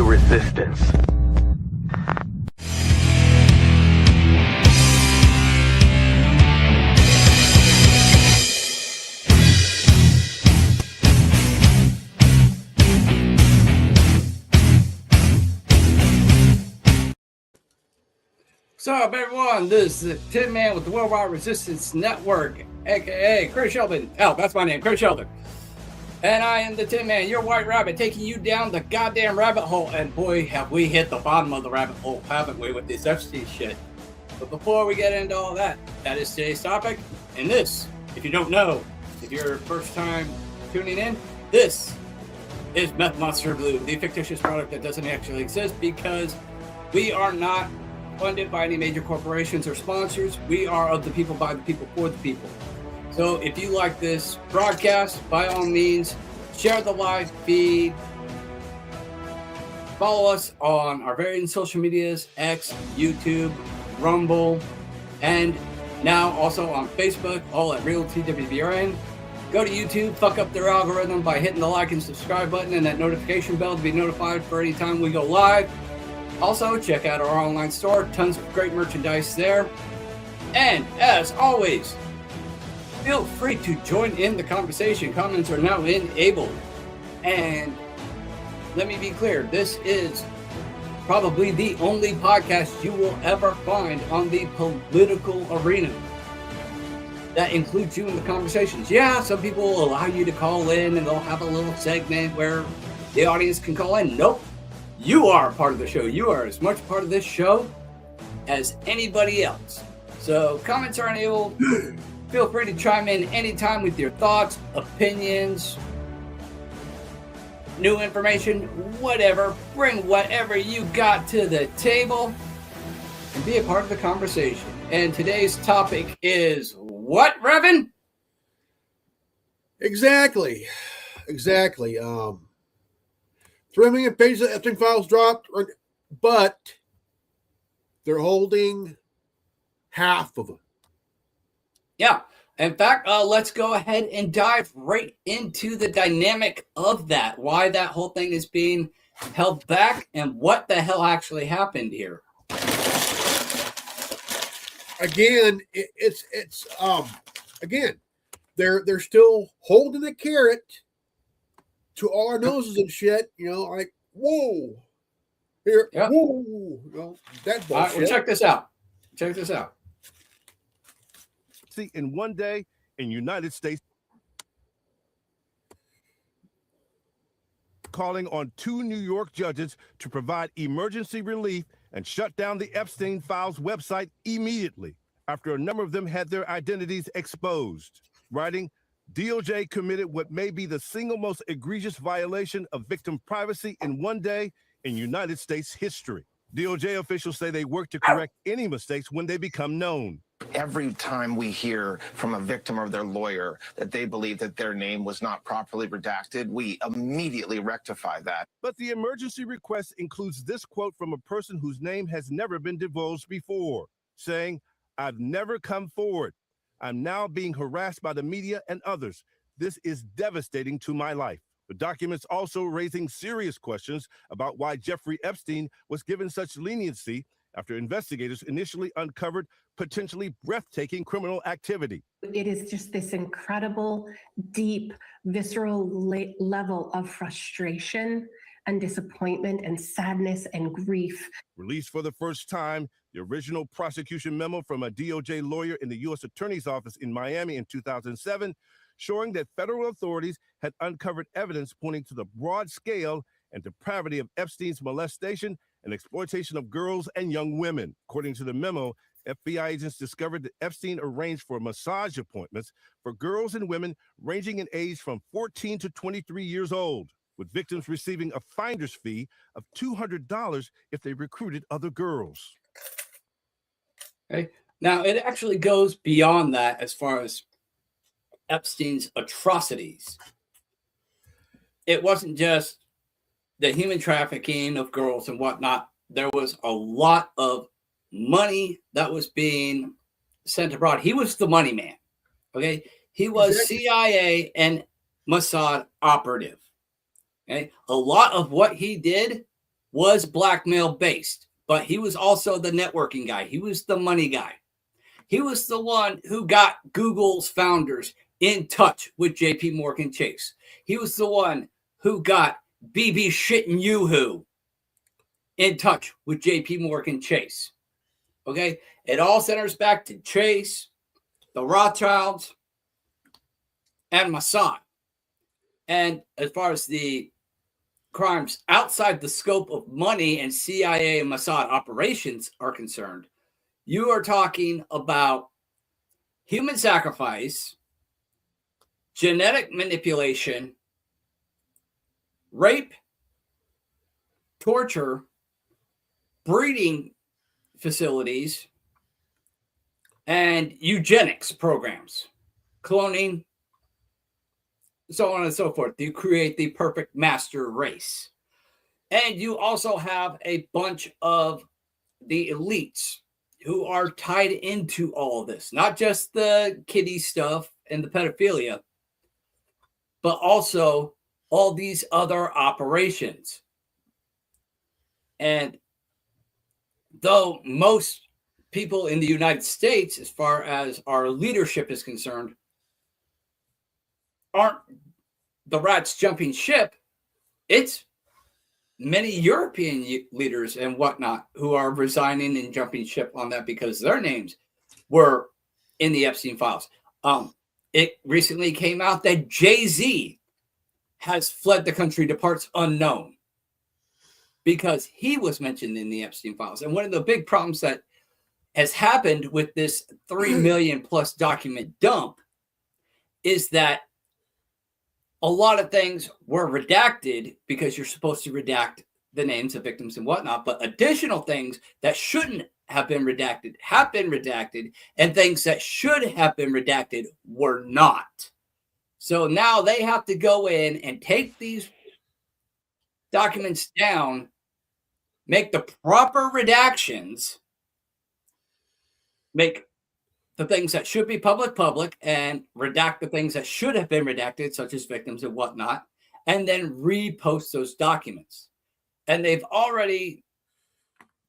resistance. What's up, everyone? This is the Tin Man with the Worldwide Resistance Network, aka Chris Sheldon. Oh, that's my name, Chris Sheldon. And I am the Tin Man, your white rabbit, taking you down the goddamn rabbit hole. And boy, have we hit the bottom of the rabbit hole, haven't we, with this Epstein shit. But before we get into all that, that is today's topic. And this, if you don't know, if you're first time tuning in, this is Meth Monster Blue, the fictitious product that doesn't actually exist because we are not funded by any major corporations or sponsors. We are of the people, by the people, for the people. So if you like this broadcast, by all means, share the live feed. Follow us on our various social medias, X, YouTube, Rumble, and now also on Facebook, all at Real TWBRN. Go to YouTube, fuck up their algorithm by hitting the like and subscribe button and that notification bell to be notified for any time we go live. Also, check out our online store, tons of great merchandise there. And as always, feel free to join in the conversation. Comments are now enabled. And let me be clear, this is probably the only podcast you will ever find on the political arena that includes you in the conversations. Yeah, some people will allow you to call in and they'll have a little segment where the audience can call in. Nope. You are part of the show. You are as much part of this show as anybody else. So comments are enabled. Feel free to chime in anytime with your thoughts, opinions, new information, whatever. Bring whatever you got to the table and be a part of the conversation. And today's topic is what, Revan? Exactly. 3 million pages of Epstein files dropped, but they're holding half of them. Yeah. In fact, let's go ahead and dive right into the dynamic of that, why that whole thing is being held back, and what the hell actually happened here. Again, they're still holding the carrot to all our noses and shit, like, whoa, here, yep. Whoa, that bullshit. All right, well, check this out. See, in one day in United States, calling on 2 New York judges to provide emergency relief and shut down the Epstein Files website immediately after a number of them had their identities exposed, writing, DOJ committed what may be the single most egregious violation of victim privacy in one day in United States history. DOJ officials say they work to correct any mistakes when they become known. Every time we hear from a victim or their lawyer that they believe that their name was not properly redacted, we immediately rectify that. But the emergency request includes this quote from a person whose name has never been divulged before, saying, I've never come forward. I'm now being harassed by the media and others. This is devastating to my life. The document's also raising serious questions about why Jeffrey Epstein was given such leniency after investigators initially uncovered potentially breathtaking criminal activity. It is just this incredible, deep, visceral level of frustration and disappointment and sadness and grief. Released for the first time, the original prosecution memo from a DOJ lawyer in the U.S. Attorney's Office in Miami in 2007, showing that federal authorities had uncovered evidence pointing to the broad scale and depravity of Epstein's molestation and exploitation of girls and young women. According to the memo, FBI agents discovered that Epstein arranged for massage appointments for girls and women ranging in age from 14 to 23 years old, with victims receiving a finder's fee of $200 if they recruited other girls. Okay. Now, it actually goes beyond that as far as Epstein's atrocities. It wasn't just the human trafficking of girls and whatnot. There was a lot of money that was being sent abroad. He was the money man. Okay. He was CIA and Mossad operative. Okay. A lot of what he did was blackmail based, but he was also the networking guy. He was the money guy. He was the one who got Google's founders in touch with JP Morgan Chase. He was the one who got BB Shittin' Yoo-Hoo in touch with JP Morgan Chase. Okay? It all centers back to Chase, the Rothschilds, and Mossad. And as far as the crimes outside the scope of money and CIA and Mossad operations are concerned, you are talking about human sacrifice, genetic manipulation, rape, torture, breeding facilities, and eugenics programs, cloning, so on and so forth. You create the perfect master race. And you also have a bunch of the elites who are tied into all of this, not just the kiddie stuff and the pedophilia, but also all these other operations. And though most people in the United States, as far as our leadership is concerned, aren't the rats jumping ship, it's many European leaders and whatnot who are resigning and jumping ship on that because their names were in the Epstein files. It recently came out that Jay-Z has fled the country to parts unknown because he was mentioned in the Epstein files. And one of the big problems that has happened with this 3 million plus document dump is that a lot of things were redacted because you're supposed to redact the names of victims and whatnot, but additional things that shouldn't have been redacted, and things that should have been redacted were not. So now they have to go in and take these documents down, make the proper redactions, make the things that should be public, and redact the things that should have been redacted, such as victims and whatnot, and then repost those documents. And they've already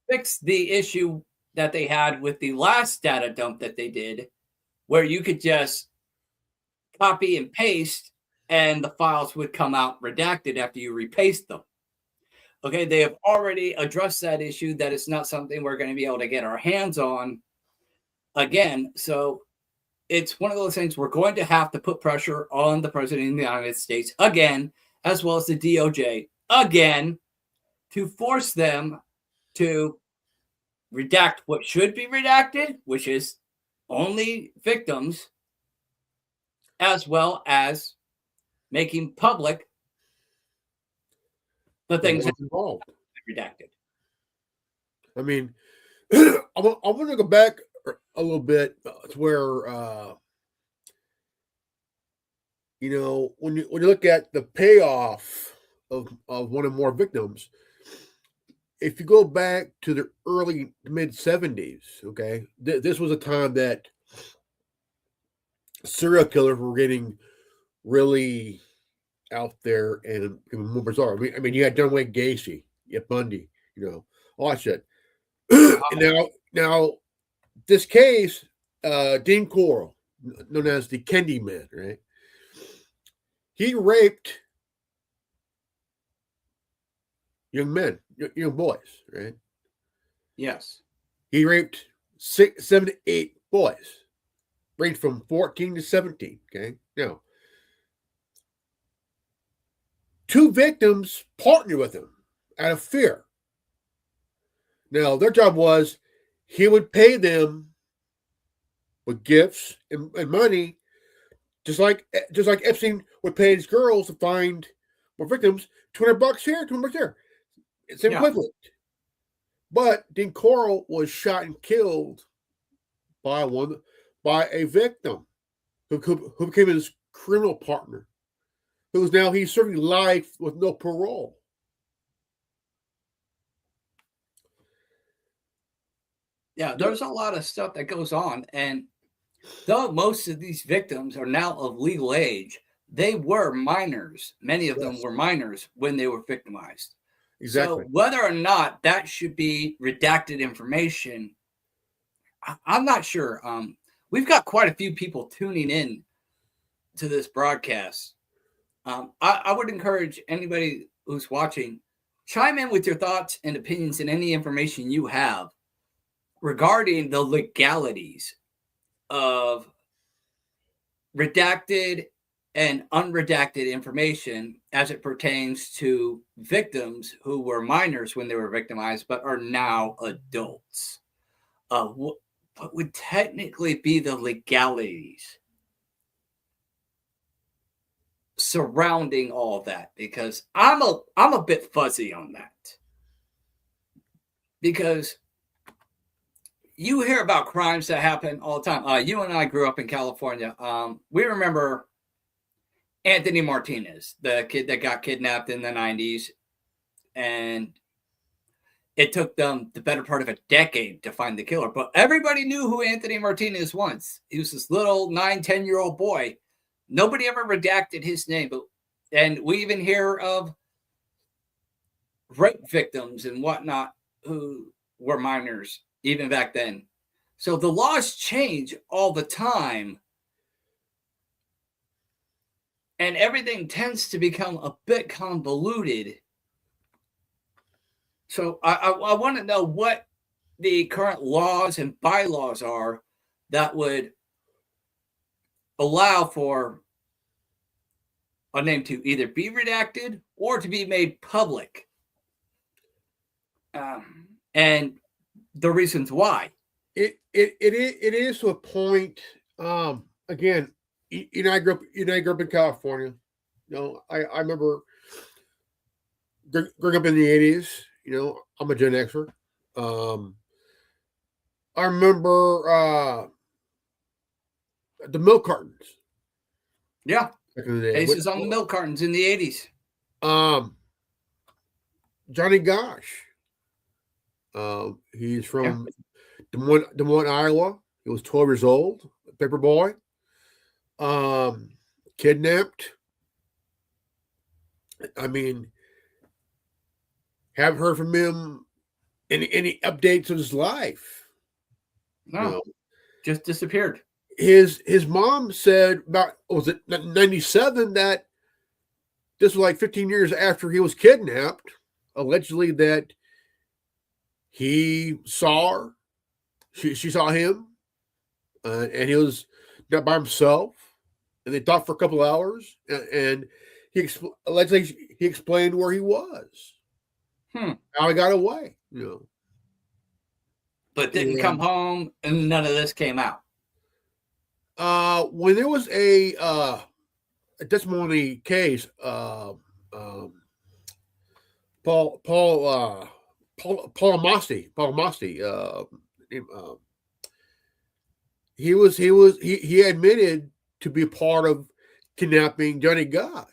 fixed the issue that they had with the last data dump that they did, where you could just copy and paste and the files would come out redacted after you repaste them. Okay, they have already addressed that issue, that it's not something we're going to be able to get our hands on again. So it's one of those things we're going to have to put pressure on the president of the United States again, as well as the DOJ again, to force them to redact what should be redacted, which is only victims, as well as making public the things that involved redacted. I mean, I'm going to go back a little bit to where, when you look at the payoff of one or more victims, if you go back to the early mid 70s, okay, this was a time that serial killers were getting really out there and more bizarre. I mean, you had John Wayne Gacy, you had Bundy, all that shit. And now, this case, Dean Corll, known as the Kendi Man, right? He raped young men, young boys, right? Yes. He raped 6, 7 to 8 boys, ranged from 14 to 17. Okay, now 2 victims partnered with him out of fear. Now their job was he would pay them with gifts and money, just like Epstein would pay his girls to find more victims. $200 here, $200 there. It's equivalent. But Dean Corll was shot and killed by a victim who became his criminal partner, he's serving life with no parole. Yeah, there's a lot of stuff that goes on. And though most of these victims are now of legal age, they were minors. Many of them were minors when they were victimized. Exactly. So whether or not that should be redacted information, I'm not sure. We've got quite a few people tuning in to this broadcast. I would encourage anybody who's watching, chime in with your thoughts and opinions and any information you have regarding the legalities of redacted and unredacted information as it pertains to victims who were minors when they were victimized but are now adults. What would technically be the legalities surrounding all of that? Because I'm a bit fuzzy on that. Because you hear about crimes that happen all the time. You and I grew up in California. We remember Anthony Martinez, the kid that got kidnapped in the 90s. And it took them the better part of a decade to find the killer. But everybody knew who Anthony Martinez was. He was this little 9-10-year-old boy. Nobody ever redacted his name. And we even hear of rape victims and whatnot who were minors even back then. So the laws change all the time. And everything tends to become a bit convoluted. So I want to know what the current laws and bylaws are that would allow for a name to either be redacted or to be made public. And the reasons why. It is to a point. Again, I grew up in California. I remember growing up in the 80s. I'm a Gen Xer. I remember the milk cartons. Yeah. Back in the day. Aces on the milk cartons in the 80s. Johnny Gosh. He's from Des Moines, Iowa. He was 12 years old, a paper boy. Kidnapped. I mean, haven't heard from him any updates of his life. No, just disappeared. His mom said about, was it 97, that this was like 15 years after he was kidnapped, allegedly that he saw her. She saw him, and he was not by himself, and they talked for a couple of hours, and allegedly he explained where he was, how he got away, but didn't come home, and none of this came out. When there was a testimony case, Paul Amasti, he admitted to be part of kidnapping Johnny Gosh.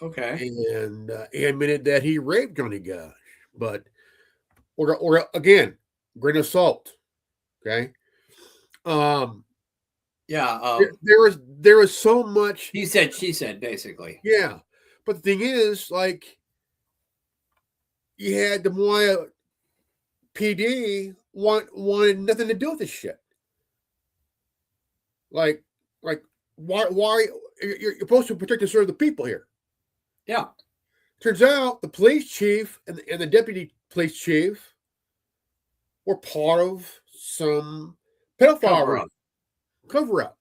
Okay. And he admitted that he raped Johnny Gosh, but or again, grain of salt. Okay. There was so much. He said, she said, basically. Yeah, but the thing is, like, you had Des Moines PD wanted nothing to do with this shit. Like why you're supposed to protect and serve the people here? Yeah. Turns out the police chief and the deputy police chief were part of some pedophile cover up.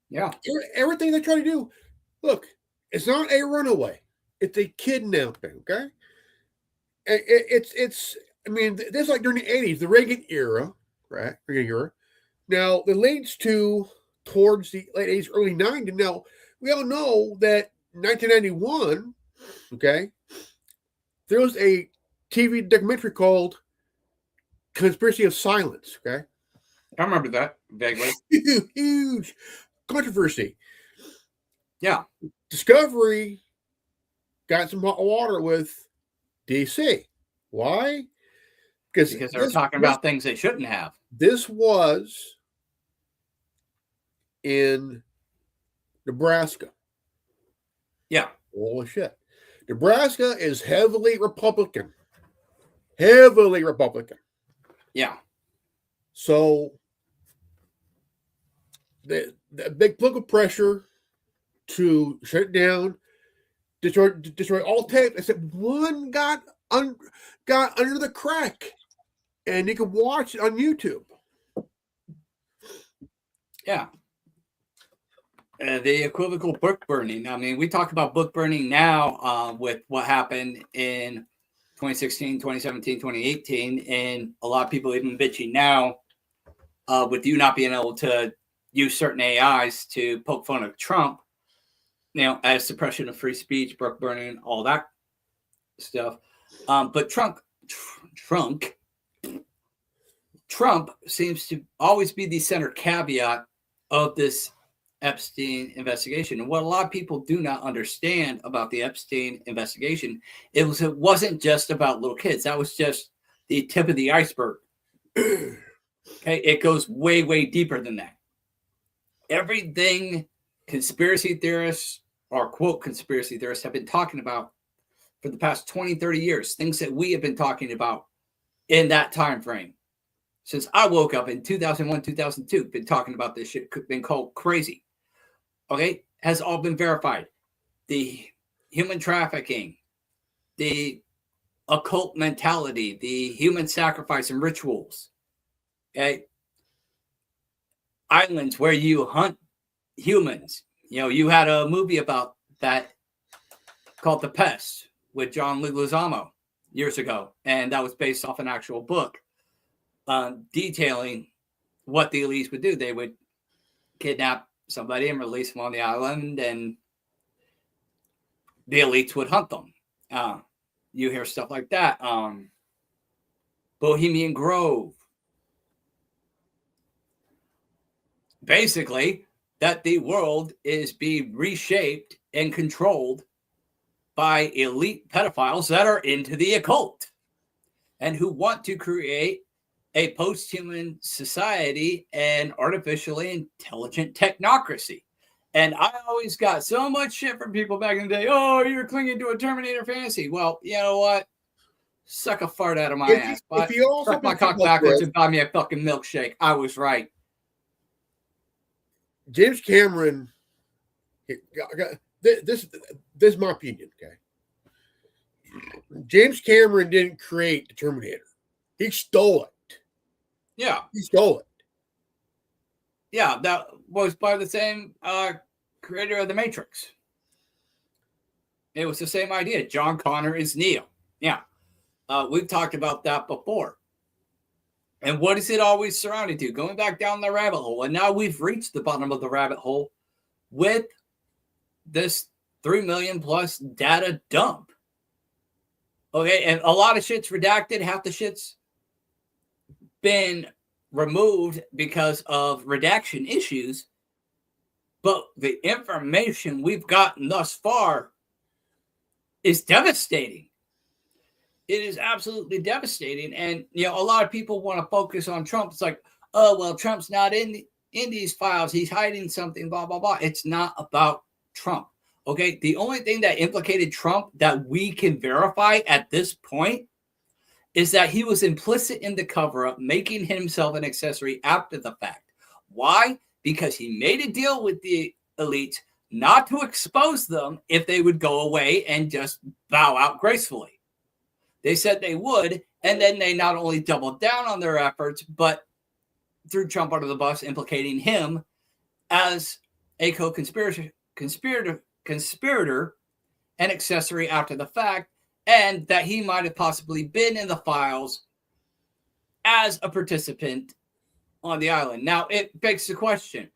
Yeah. Everything they try to do. Look, it's not a runaway. It's a kidnapping. Okay. It's. I mean, this is like during the 80s, the Reagan era, right? Reagan era. Now it leads towards the late 80s, early 90s. Now we all know that 1991. Okay. There was a TV documentary called Conspiracy of Silence. Okay. I remember that vaguely. Huge controversy. Yeah. Discovery got some hot water with DC. Why? Because they were talking about things they shouldn't have. This was in Nebraska. Yeah. Full of shit. Nebraska is heavily Republican. Heavily Republican. Yeah. So the big political pressure to shut it down, destroy all tape. I said one got under the crack, and you can watch it on YouTube. Yeah. The equivocal book burning. I mean, we talk about book burning now with what happened in 2016, 2017, 2018, and a lot of people even bitching now with you not being able to use certain AIs to poke fun of Trump, as suppression of free speech, book burning, all that stuff. But Trump seems to always be the center caveat of this Epstein investigation. And what a lot of people do not understand about the Epstein investigation, it wasn't just about little kids. That was just the tip of the iceberg. Okay, it goes way, way deeper than that. Everything conspiracy theorists or quote conspiracy theorists have been talking about for the past 20, 30 years, things that we have been talking about in that time frame. Since I woke up in 2001, 2002, been talking about this shit, been called crazy. Okay, has all been verified. The human trafficking, the occult mentality, the human sacrifice and rituals. Okay, islands where you hunt humans. You had a movie about that called The Pest with John Leguizamo years ago, and that was based off an actual book detailing what the elites would do. They would kidnap somebody and release them on the island, and the elites would hunt them. You hear stuff like that. Bohemian Grove. Basically, that the world is being reshaped and controlled by elite pedophiles that are into the occult and who want to create a post-human society and artificially intelligent technocracy. And I always got so much shit from people back in the day. Oh, you're clinging to a Terminator fantasy. Well, you know what? Suck a fart out of my ass. But suck my cock backwards and buy me a fucking milkshake. I was right. James Cameron, this is my opinion, okay? James Cameron didn't create the Terminator. He stole it. Yeah. He stole it. Yeah, that was by the same creator of The Matrix. It was the same idea. John Connor is Neo. Yeah. We've talked about that before. And what is it always surrounded to? Going back down the rabbit hole. And now we've reached the bottom of the rabbit hole with this 3 million plus data dump. Okay, and a lot of shit's redacted. Half the shit's been removed because of redaction issues. But the information we've gotten thus far is devastating. It is absolutely devastating. And, a lot of people want to focus on Trump. It's like, oh, well, Trump's not in these files. He's hiding something, blah, blah, blah. It's not about Trump. Okay. The only thing that implicated Trump that we can verify at this point is that he was implicit in the cover up, making himself an accessory after the fact. Why? Because he made a deal with the elites not to expose them if they would go away and just bow out gracefully. They said they would, and then they not only doubled down on their efforts, but threw Trump under the bus, implicating him as a co-conspirator and accessory after the fact, and that he might have possibly been in the files as a participant on the island. Now, it begs the question,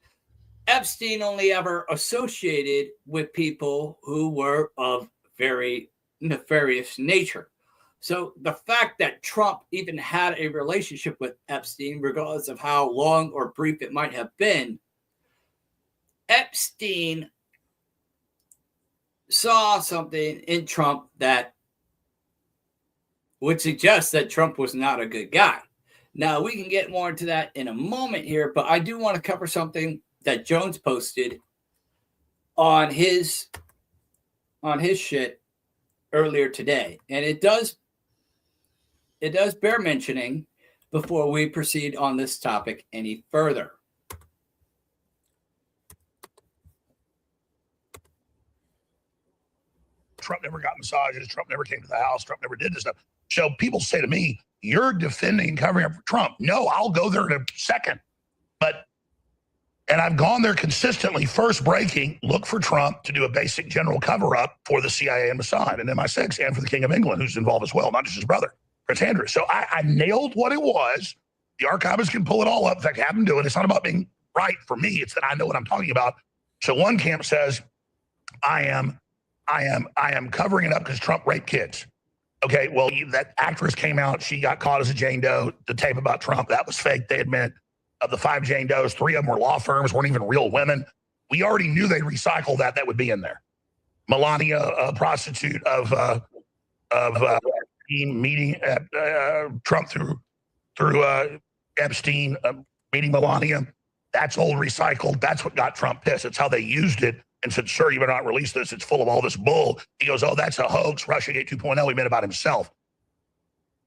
Epstein only ever associated with people who were of very nefarious nature. So the fact that Trump even had a relationship with Epstein, regardless of how long or brief it might have been, Epstein saw something in Trump that would suggest that Trump was not a good guy. Now, we can get more into that in a moment here, but I do want to cover something that Jones posted on his on his shit earlier today, and it does bear mentioning before we proceed on this topic any further. Trump never got massages. Trump never came to the house. Trump never did this stuff. So people say to me, you're defending and covering up for Trump. No, I'll go there in a second. And I've gone there consistently. First breaking, look for Trump to do a basic general cover-up for the CIA and Mossad and MI6 and for the King of England, who's involved as well, not just his brother, Prince Andrew. So I nailed what it was. The archivists can pull it all up. In fact, have them do it. It's not about being right for me. It's that I know what I'm talking about. So one camp says, I am covering it up because Trump raped kids. Okay, well, that actress came out. She got caught as a Jane Doe. The tape about Trump, that was fake. They admit. Of the 5 Jane Does, 3 of them were law firms, weren't even real women. We already knew they'd recycle that. That would be in there. Melania, a prostitute of meeting Trump through Epstein, meeting Melania. That's old recycled. That's what got Trump pissed. It's how they used it and said, sir, you better not release this. It's full of all this bull. He goes, oh, that's a hoax. Russiagate 2.0. He meant about himself.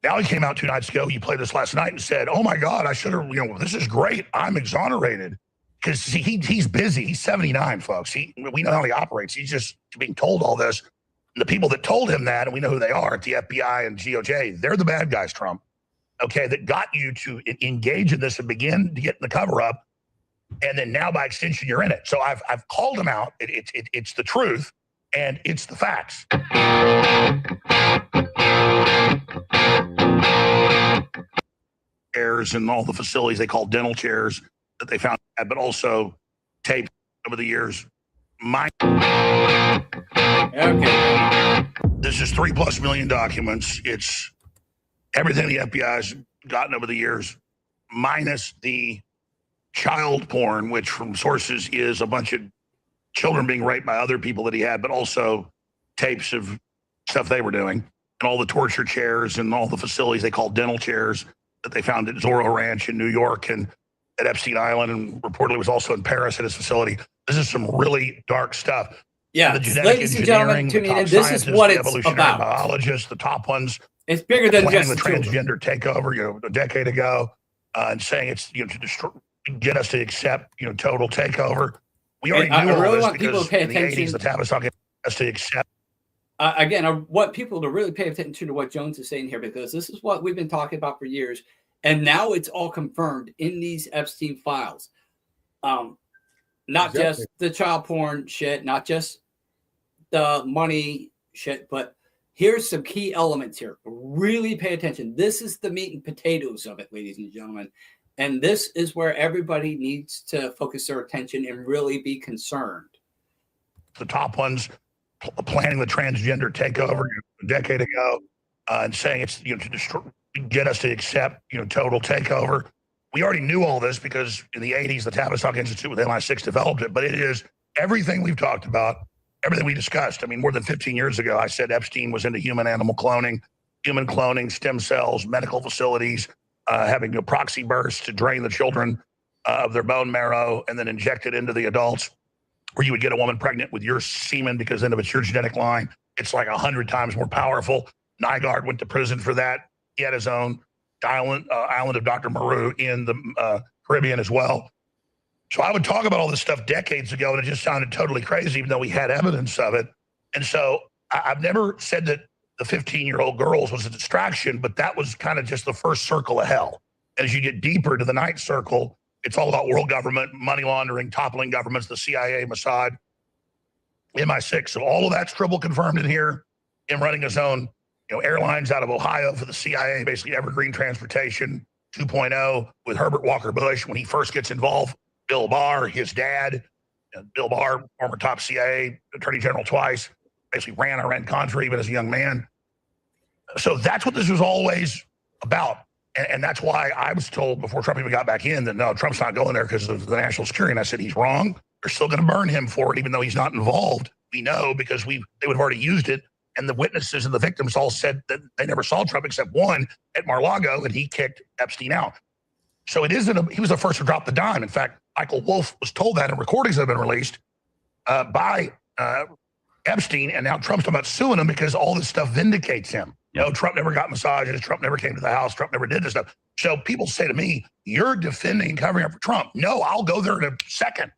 Now he came out 2 nights ago. You played this last night and said, oh, my God, I should have, this is great. I'm exonerated. Because he's busy. He's 79, folks. We know how he operates. He's just being told all this. And the people that told him that, and we know who they are at the FBI and DOJ, they're the bad guys, Trump, okay, that got you to engage in this and begin to get in the cover up. And then now, by extension, you're in it. So I've called him out. It's the truth, and it's the facts. Chairs and all the facilities they call dental chairs that they found, but also tape over the years. Okay. This is 3+ million documents. It's everything the FBI's gotten over the years, minus the child porn, which from sources is a bunch of children being raped by other people that he had, but also tapes of stuff they were doing, and all the torture chairs and all the facilities they call dental chairs that they found at Zorro Ranch in New York and at Epstein Island, and reportedly was also in Paris at his facility. This is some really dark stuff. Yeah, ladies and gentlemen, tuning in, this is what it's about. Biologists, the top ones. It's bigger than just the transgender takeover, a decade ago, and saying it's to get us to accept total takeover. We already knew all this because in the 80s, the Tavistock get us to accept. Again, I want people to really pay attention to what Jones is saying here, because this is what we've been talking about for years. And now it's all confirmed in these Epstein files. Not just the child porn shit, not just the money shit, but here's some key elements here. Really pay attention. This is the meat and potatoes of it, ladies and gentlemen. And this is where everybody needs to focus their attention and really be concerned. The top ones planning the transgender takeover a decade ago, and saying it's to get us to accept total takeover. We already knew all this because in the 80s, the Tavistock Institute with MI6 developed it, but it is everything we've talked about, everything we discussed. I mean, more than 15 years ago, I said Epstein was into human-animal cloning, stem cells, medical facilities, having proxy bursts to drain the children of their bone marrow and then inject it into the adults, where you would get a woman pregnant with your semen because then if it's your genetic line, it's like 100 times more powerful. Nygaard went to prison for that. He had his own island of Dr. Maru in the Caribbean as well. So I would talk about all this stuff decades ago, and it just sounded totally crazy, even though we had evidence of it. And so I've never said that the 15-year-old girls was a distraction, but that was kind of just the first circle of hell. As you get deeper to the ninth circle, it's all about world government, money laundering, toppling governments, the CIA, Mossad, MI6. So all of that's triple confirmed in here. Him running his own airlines out of Ohio for the CIA, basically Evergreen Transportation 2.0 with Herbert Walker Bush when he first gets involved. Bill Barr, his dad, Bill Barr, former top CIA attorney general twice, basically ran Iran-Contra even as a young man. So that's what this was always about. And that's why I was told before Trump even got back in that, no, Trump's not going there because of the national security. And I said, he's wrong. They're still going to burn him for it, even though he's not involved. We know because they would have already used it. And the witnesses and the victims all said that they never saw Trump except one at Mar-a-Lago, and he kicked Epstein out. So he was the first to drop the dime. In fact, Michael Wolff was told that in recordings that have been released by Epstein, and now Trump's talking about suing him because all this stuff vindicates him. No, Trump never got massages. Trump never came to the house. Trump never did this stuff. So people say to me, you're defending and covering up for Trump. No, I'll go there in a second.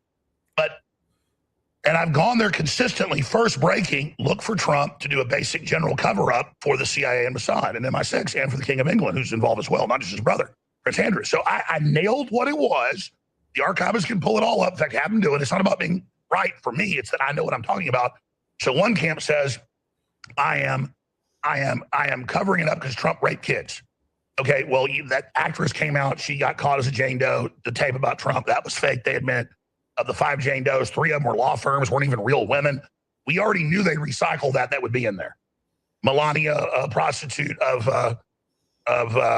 And I've gone there consistently. First breaking, look for Trump to do a basic general cover-up for the CIA and Mossad and MI6 and for the King of England, who's involved as well, not just his brother, Prince Andrew. So I nailed what it was. The archivists can pull it all up. In fact, have them do it. It's not about being right for me. It's that I know what I'm talking about. So one camp says, I am covering it up because Trump raped kids. Okay, well, that actress came out. She got caught as a Jane Doe. The tape about Trump, that was fake. They admit. Of the 5 Jane Does, 3 of them were law firms, weren't even real women. We already knew they recycled that would be in there. Melania, a prostitute of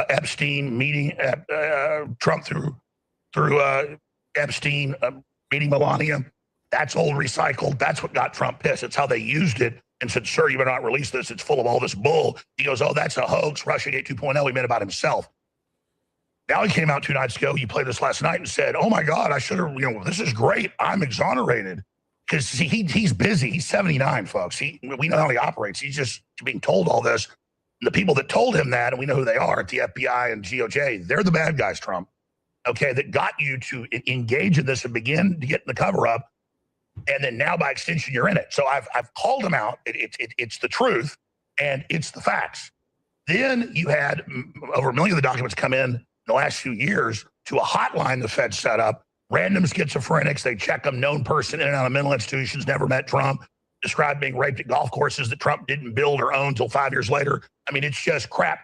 Epstein, meeting Trump through Epstein, meeting Melania. That's old recycled. That's what got Trump pissed. It's how they used it and said, sir, you better not release this. It's full of all this bull. He goes, oh, that's a hoax. Russiagate 2.0. He meant about himself. Now he came out 2 nights ago. You played this last night and said, oh, my God, I should have, this is great. I'm exonerated. Because he's busy. He's 79, folks. We know how he operates. He's just being told all this. And the people that told him that, and we know who they are at the FBI and DOJ, they're the bad guys, Trump, okay, that got you to engage in this and begin to get in the cover-up. And then now, by extension, you're in it. So I've called him out. It's the truth, and it's the facts. Then you had over 1 million of the documents come in the last few years to a hotline the Fed set up. Random schizophrenics, they check them, known person in and out of mental institutions, never met Trump, described being raped at golf courses that Trump didn't build or own until 5 years later. I mean, it's just crap.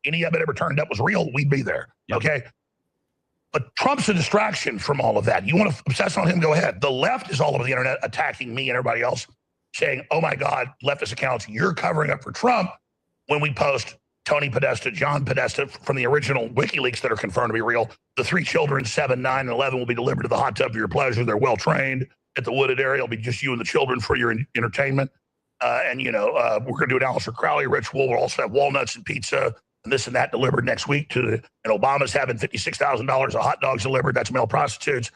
Any of it ever turned up was real, we'd be there, okay? But Trump's a distraction from all of that. You want to obsess on him, go ahead. The left is all over the internet attacking me and everybody else, saying, oh my God, leftist accounts, you're covering up for Trump when we post Tony Podesta, John Podesta from the original WikiLeaks that are confirmed to be real. The 3 children, 7, 9, and 11, will be delivered to the hot tub for your pleasure. They're well trained at the wooded area. It'll be just you and the children for your entertainment. We're going to do an Aleister Crowley ritual. We'll also have walnuts and pizza and this and that delivered next week and Obama's having $56,000 of hot dogs delivered. That's male prostitutes.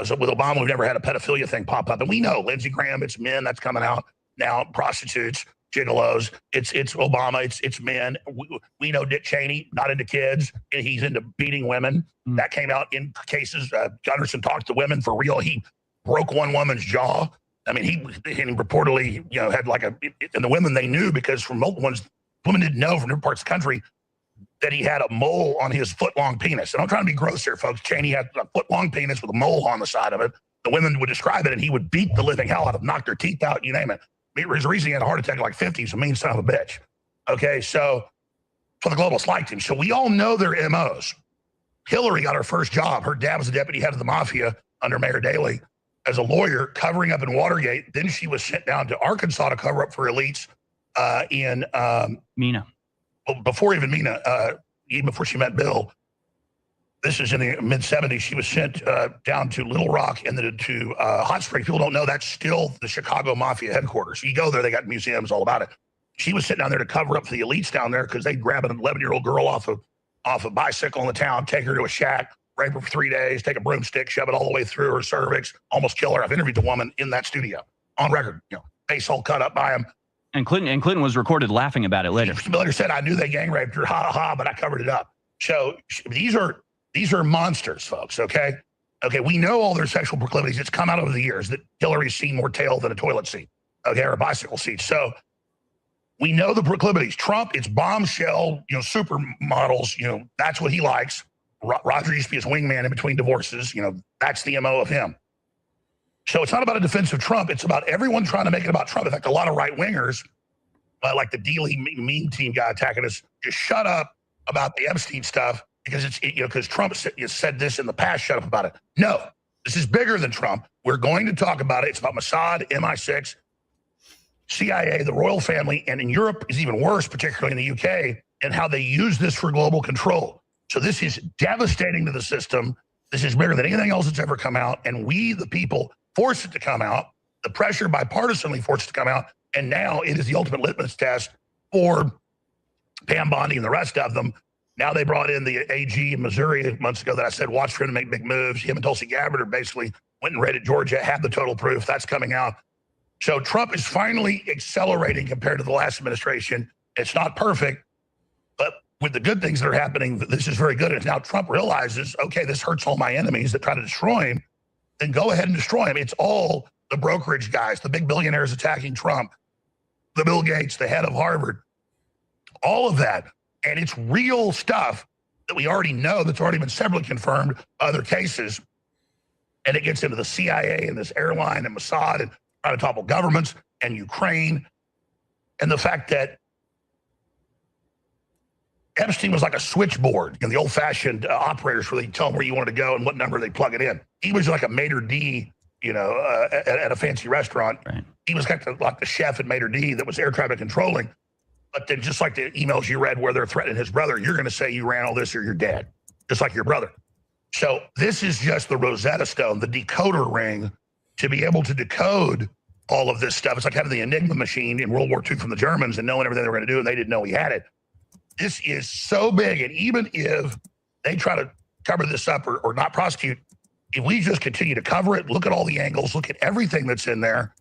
So with Obama, we've never had a pedophilia thing pop up. And we know Lindsey Graham, it's men that's coming out now, prostitutes, gigolos, it's Obama, it's men. We know Dick Cheney, not into kids, and he's into beating women. That came out in cases. Gunderson talked to women for real. He broke one woman's jaw. I mean, he reportedly, had and the women they knew because from multiple ones, women didn't know from different parts of the country that he had a mole on his foot-long penis. And I'm trying to be gross here, folks. Cheney had a foot-long penis with a mole on the side of it. The women would describe it, and he would beat the living hell out of them, knock their teeth out, you name it. His reason he had a heart attack at like 50, he's a mean son of a bitch. Okay, so the globalists liked him. So we all know their MOs. Hillary got her first job. Her dad was the deputy head of the mafia under Mayor Daley as a lawyer covering up in Watergate. Then she was sent down to Arkansas to cover up for elites in Mena. Well, before even Mena, even before she met Bill. This is in the mid-'70s. She was sent down to Little Rock and then to Hot Springs. People don't know that's still the Chicago Mafia headquarters. You go there, they got museums all about it. She was sitting down there to cover up for the elites down there because they'd grab an 11-year-old girl off a bicycle in the town, take her to a shack, rape her for 3 days, take a broomstick, shove it all the way through her cervix, almost kill her. I've interviewed the woman in that studio on record, face all cut up by him. And Clinton was recorded laughing about it later. Miller said, I knew they gang raped her, ha, ha, but I covered it up. So these are monsters, folks, okay? Okay, we know all their sexual proclivities. It's come out over the years that Hillary's seen more tail than a toilet seat, okay, or a bicycle seat. So we know the proclivities. Trump, it's bombshell, supermodels, that's what he likes. Roger used to be his wingman in between divorces, that's the MO of him. So it's not about a defense of Trump. It's about everyone trying to make it about Trump. In fact, a lot of right-wingers, like the Dealey meme team guy attacking us, just shut up about the Epstein stuff because because Trump said this in the past, shut up about it. No, this is bigger than Trump. We're going to talk about it. It's about Mossad, MI6, CIA, the royal family, and in Europe is even worse, particularly in the UK, and how they use this for global control. So this is devastating to the system. This is bigger than anything else that's ever come out, and we, the people, forced it to come out. The pressure bipartisanly forced it to come out, and now it is the ultimate litmus test for Pam Bondi and the rest of them. Now they brought in the AG in Missouri months ago that I said, watch for him to make big moves. Him and Tulsi Gabbard are basically went and raided Georgia, had the total proof. That's coming out. So Trump is finally accelerating compared to the last administration. It's not perfect, but with the good things that are happening, this is very good. And now Trump realizes, okay, this hurts all my enemies that try to destroy him. Then go ahead and destroy him. It's all the brokerage guys, the big billionaires attacking Trump, the Bill Gates, the head of Harvard, all of that. And it's real stuff that we already know that's already been severally confirmed, other cases. And it gets into the CIA and this airline and Mossad and trying to topple governments and Ukraine. And the fact that Epstein was like a switchboard, the old-fashioned operators where they tell them where you wanted to go and what number they plug it in. He was like a maitre d', at a fancy restaurant. Right. He was like the chef at maitre d' that was air traffic controlling. But then just like the emails you read where they're threatening his brother, you're going to say you ran all this or you're dead, just like your brother. So this is just the Rosetta Stone, the decoder ring to be able to decode all of this stuff. It's like having the Enigma machine in World War II from the Germans and knowing everything they were going to do, and they didn't know he had it. This is so big, and even if they try to cover this up or not prosecute, if we just continue to cover it, look at all the angles, look at everything that's in there,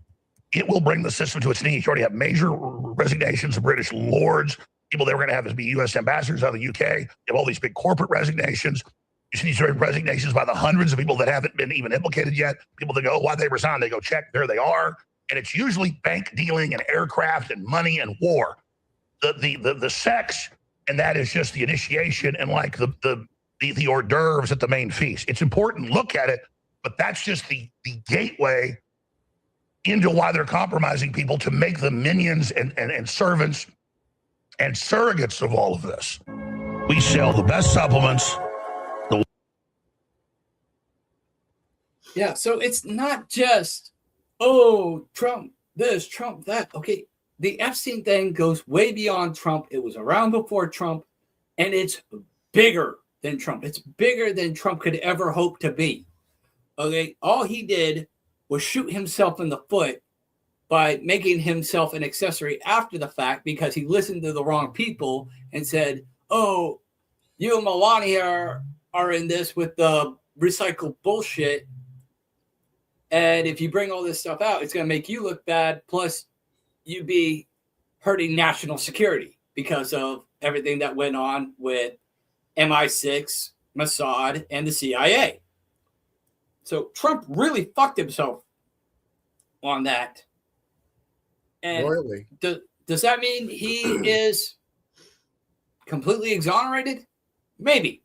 it will bring the system to its knees. You already have major resignations of British lords, people they were going to have as be U.S. ambassadors out of the UK. You have all these big corporate resignations. You see these resignations by the hundreds of people that haven't been even implicated yet. People that go, oh, why'd they resign? They go, check, there they are. And it's usually bank dealing and aircraft and money and war. The sex, and that is just the initiation and like the hors d'oeuvres at the main feast. It's important, look at it, but that's just the gateway into why they're compromising people to make them minions and servants and surrogates of all of this. We sell the best supplements. Yeah, so it's not just, oh, Trump this, Trump that. Okay, the Epstein thing goes way beyond Trump. It was around before Trump, and it's bigger than Trump. It's bigger than Trump could ever hope to be. Okay, all he did was shoot himself in the foot by making himself an accessory after the fact because he listened to the wrong people and said, oh, you and Melania are in this with the recycled bullshit. And if you bring all this stuff out, it's going to make you look bad. Plus, you'd be hurting national security because of everything that went on with MI6, Mossad, and the CIA. So Trump really fucked himself on that. And Royally. does that mean he is completely exonerated? Maybe.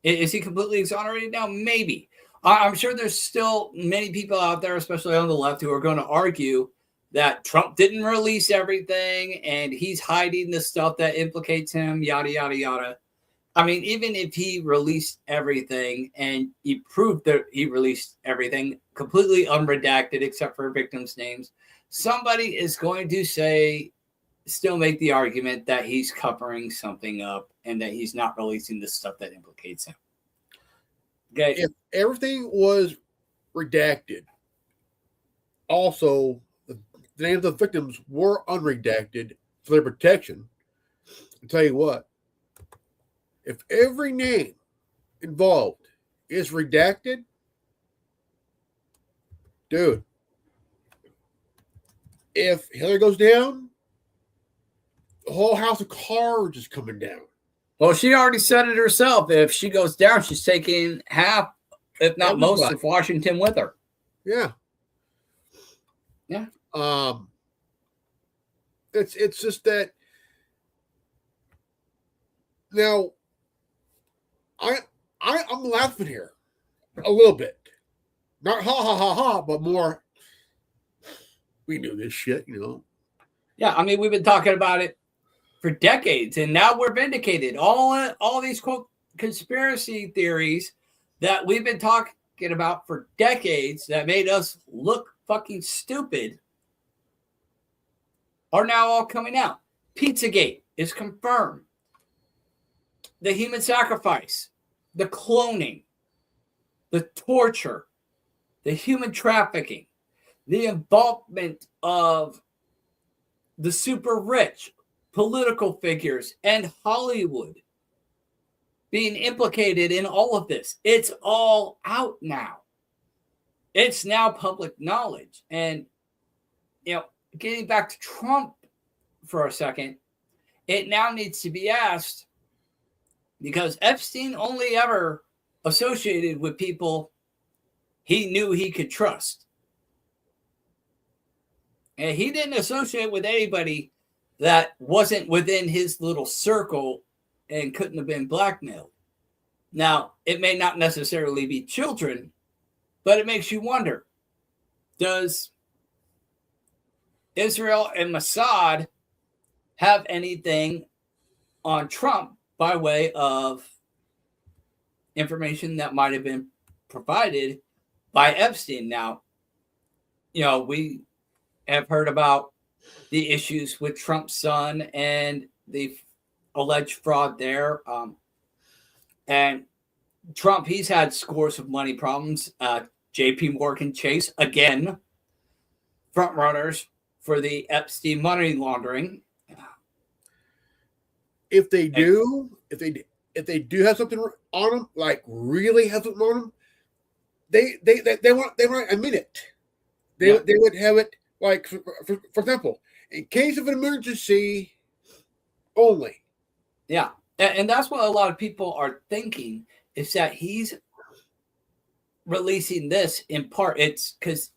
Is he completely exonerated now? Maybe. I'm sure there's still many people out there, especially on the left, who are going to argue that Trump didn't release everything and he's hiding the stuff that implicates him, yada, yada, yada. I mean, even if he released everything and he proved that he released everything completely unredacted except for victims' names, somebody is going to still make the argument that he's covering something up and that he's not releasing the stuff that implicates him. Okay. If everything was redacted, also the names of the victims were unredacted for their protection, I'll tell you what, if every name involved is redacted, dude, if Hillary goes down, the whole house of cards is coming down. Well, she already said it herself. If she goes down, she's taking half, if not most, of Washington with her. Yeah. Yeah. It's just that now I'm laughing here a little bit. Not ha ha ha ha, but more we knew this shit, Yeah, I mean, we've been talking about it for decades, and now we're vindicated. All these quote conspiracy theories that we've been talking about for decades that made us look fucking stupid are now all coming out. Pizzagate is confirmed. The human sacrifice, the cloning, the torture, the human trafficking, the involvement of the super rich, political figures, and Hollywood being implicated in all of this. It's all out now. It's now public knowledge. And getting back to Trump for a second, it now needs to be asked, because Epstein only ever associated with people he knew he could trust. And he didn't associate with anybody that wasn't within his little circle and couldn't have been blackmailed. Now, it may not necessarily be children, but it makes you wonder, does Israel and Mossad have anything on Trump by way of information that might have been provided by Epstein? Now, we have heard about the issues with Trump's son and the alleged fraud there. And Trump, he's had scores of money problems. JP Morgan Chase, again, front runners for the Epstein money laundering. If they do have something on them, like really have something on them, they want to admit it. They would have it, like for example, in case of an emergency only. Yeah, and that's what a lot of people are thinking, is that he's releasing this in part. It's because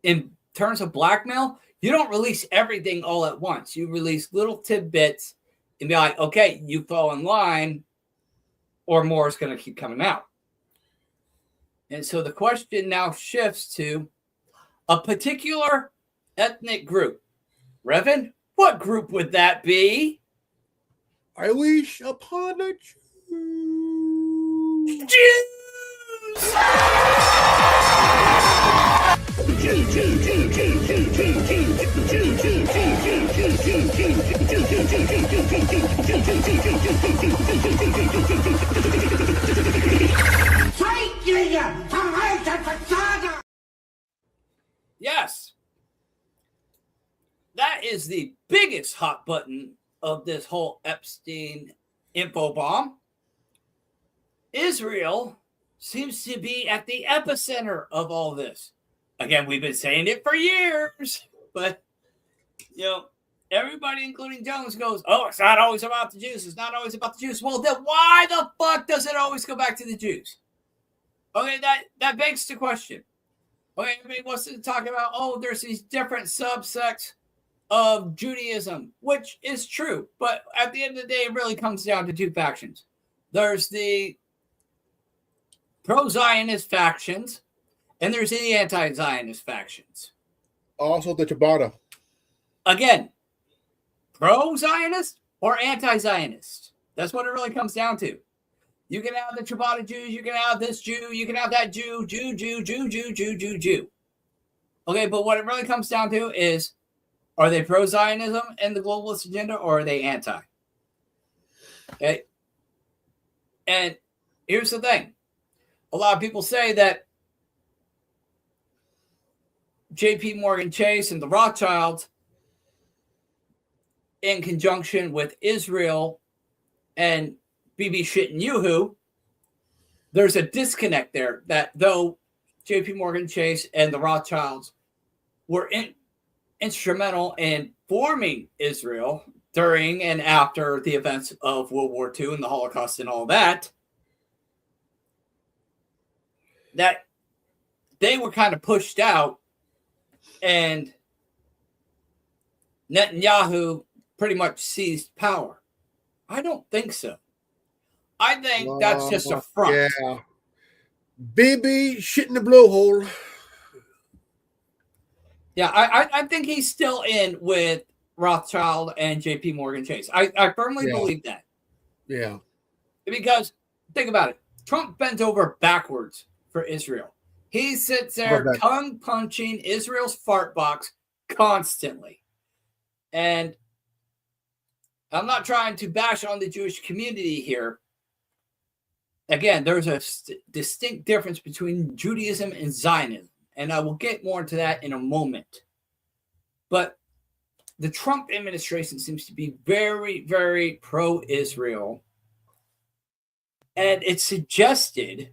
in terms of blackmail, you don't release everything all at once. You release little tidbits and be like, okay, you fall in line, or more is going to keep coming out. And so the question now shifts to a particular ethnic group. Revan, what group would that be? I wish upon a Jews! Yes. That is the biggest hot button of this whole Epstein info bomb. Israel seems to be at the epicenter of all this. Again, we've been saying it for years, but everybody, including Jones, goes, "Oh, it's not always about the Jews. It's not always about the Jews." Well, then why the fuck does it always go back to the Jews? Okay, that begs the question. Okay, everybody wants to talk about, there's these different subsects of Judaism, which is true, but at the end of the day, it really comes down to two factions. There's the pro-Zionist factions, and there's the anti-Zionist factions. Also, the Ciabatta. Again, pro-Zionist or anti-Zionist. That's what it really comes down to. You can have the Ciabatta Jews, you can have this Jew, you can have that Jew. Okay, but what it really comes down to is, are they pro-Zionism and the globalist agenda, or are they anti? Okay. And here's the thing. A lot of people say that JP Morgan Chase and the Rothschilds, in conjunction with Israel and Bibi Netanyahu, there's a disconnect there, that though JP Morgan Chase and the Rothschilds were instrumental in forming Israel during and after the events of World War II and the Holocaust and all that, that they were kind of pushed out, and Netanyahu pretty much seized power. I don't think so. I think that's just a front. Yeah. Bibi shit in the blowhole. Yeah, I think he's still in with Rothschild and JP Morgan Chase. I firmly believe that. Yeah. Because think about it. Trump bent over backwards for Israel. He sits there tongue punching Israel's fart box constantly. And I'm not trying to bash on the Jewish community here. Again, there's a distinct difference between Judaism and Zionism, and I will get more into that in a moment. But the Trump administration seems to be very, very pro-Israel, and it's suggested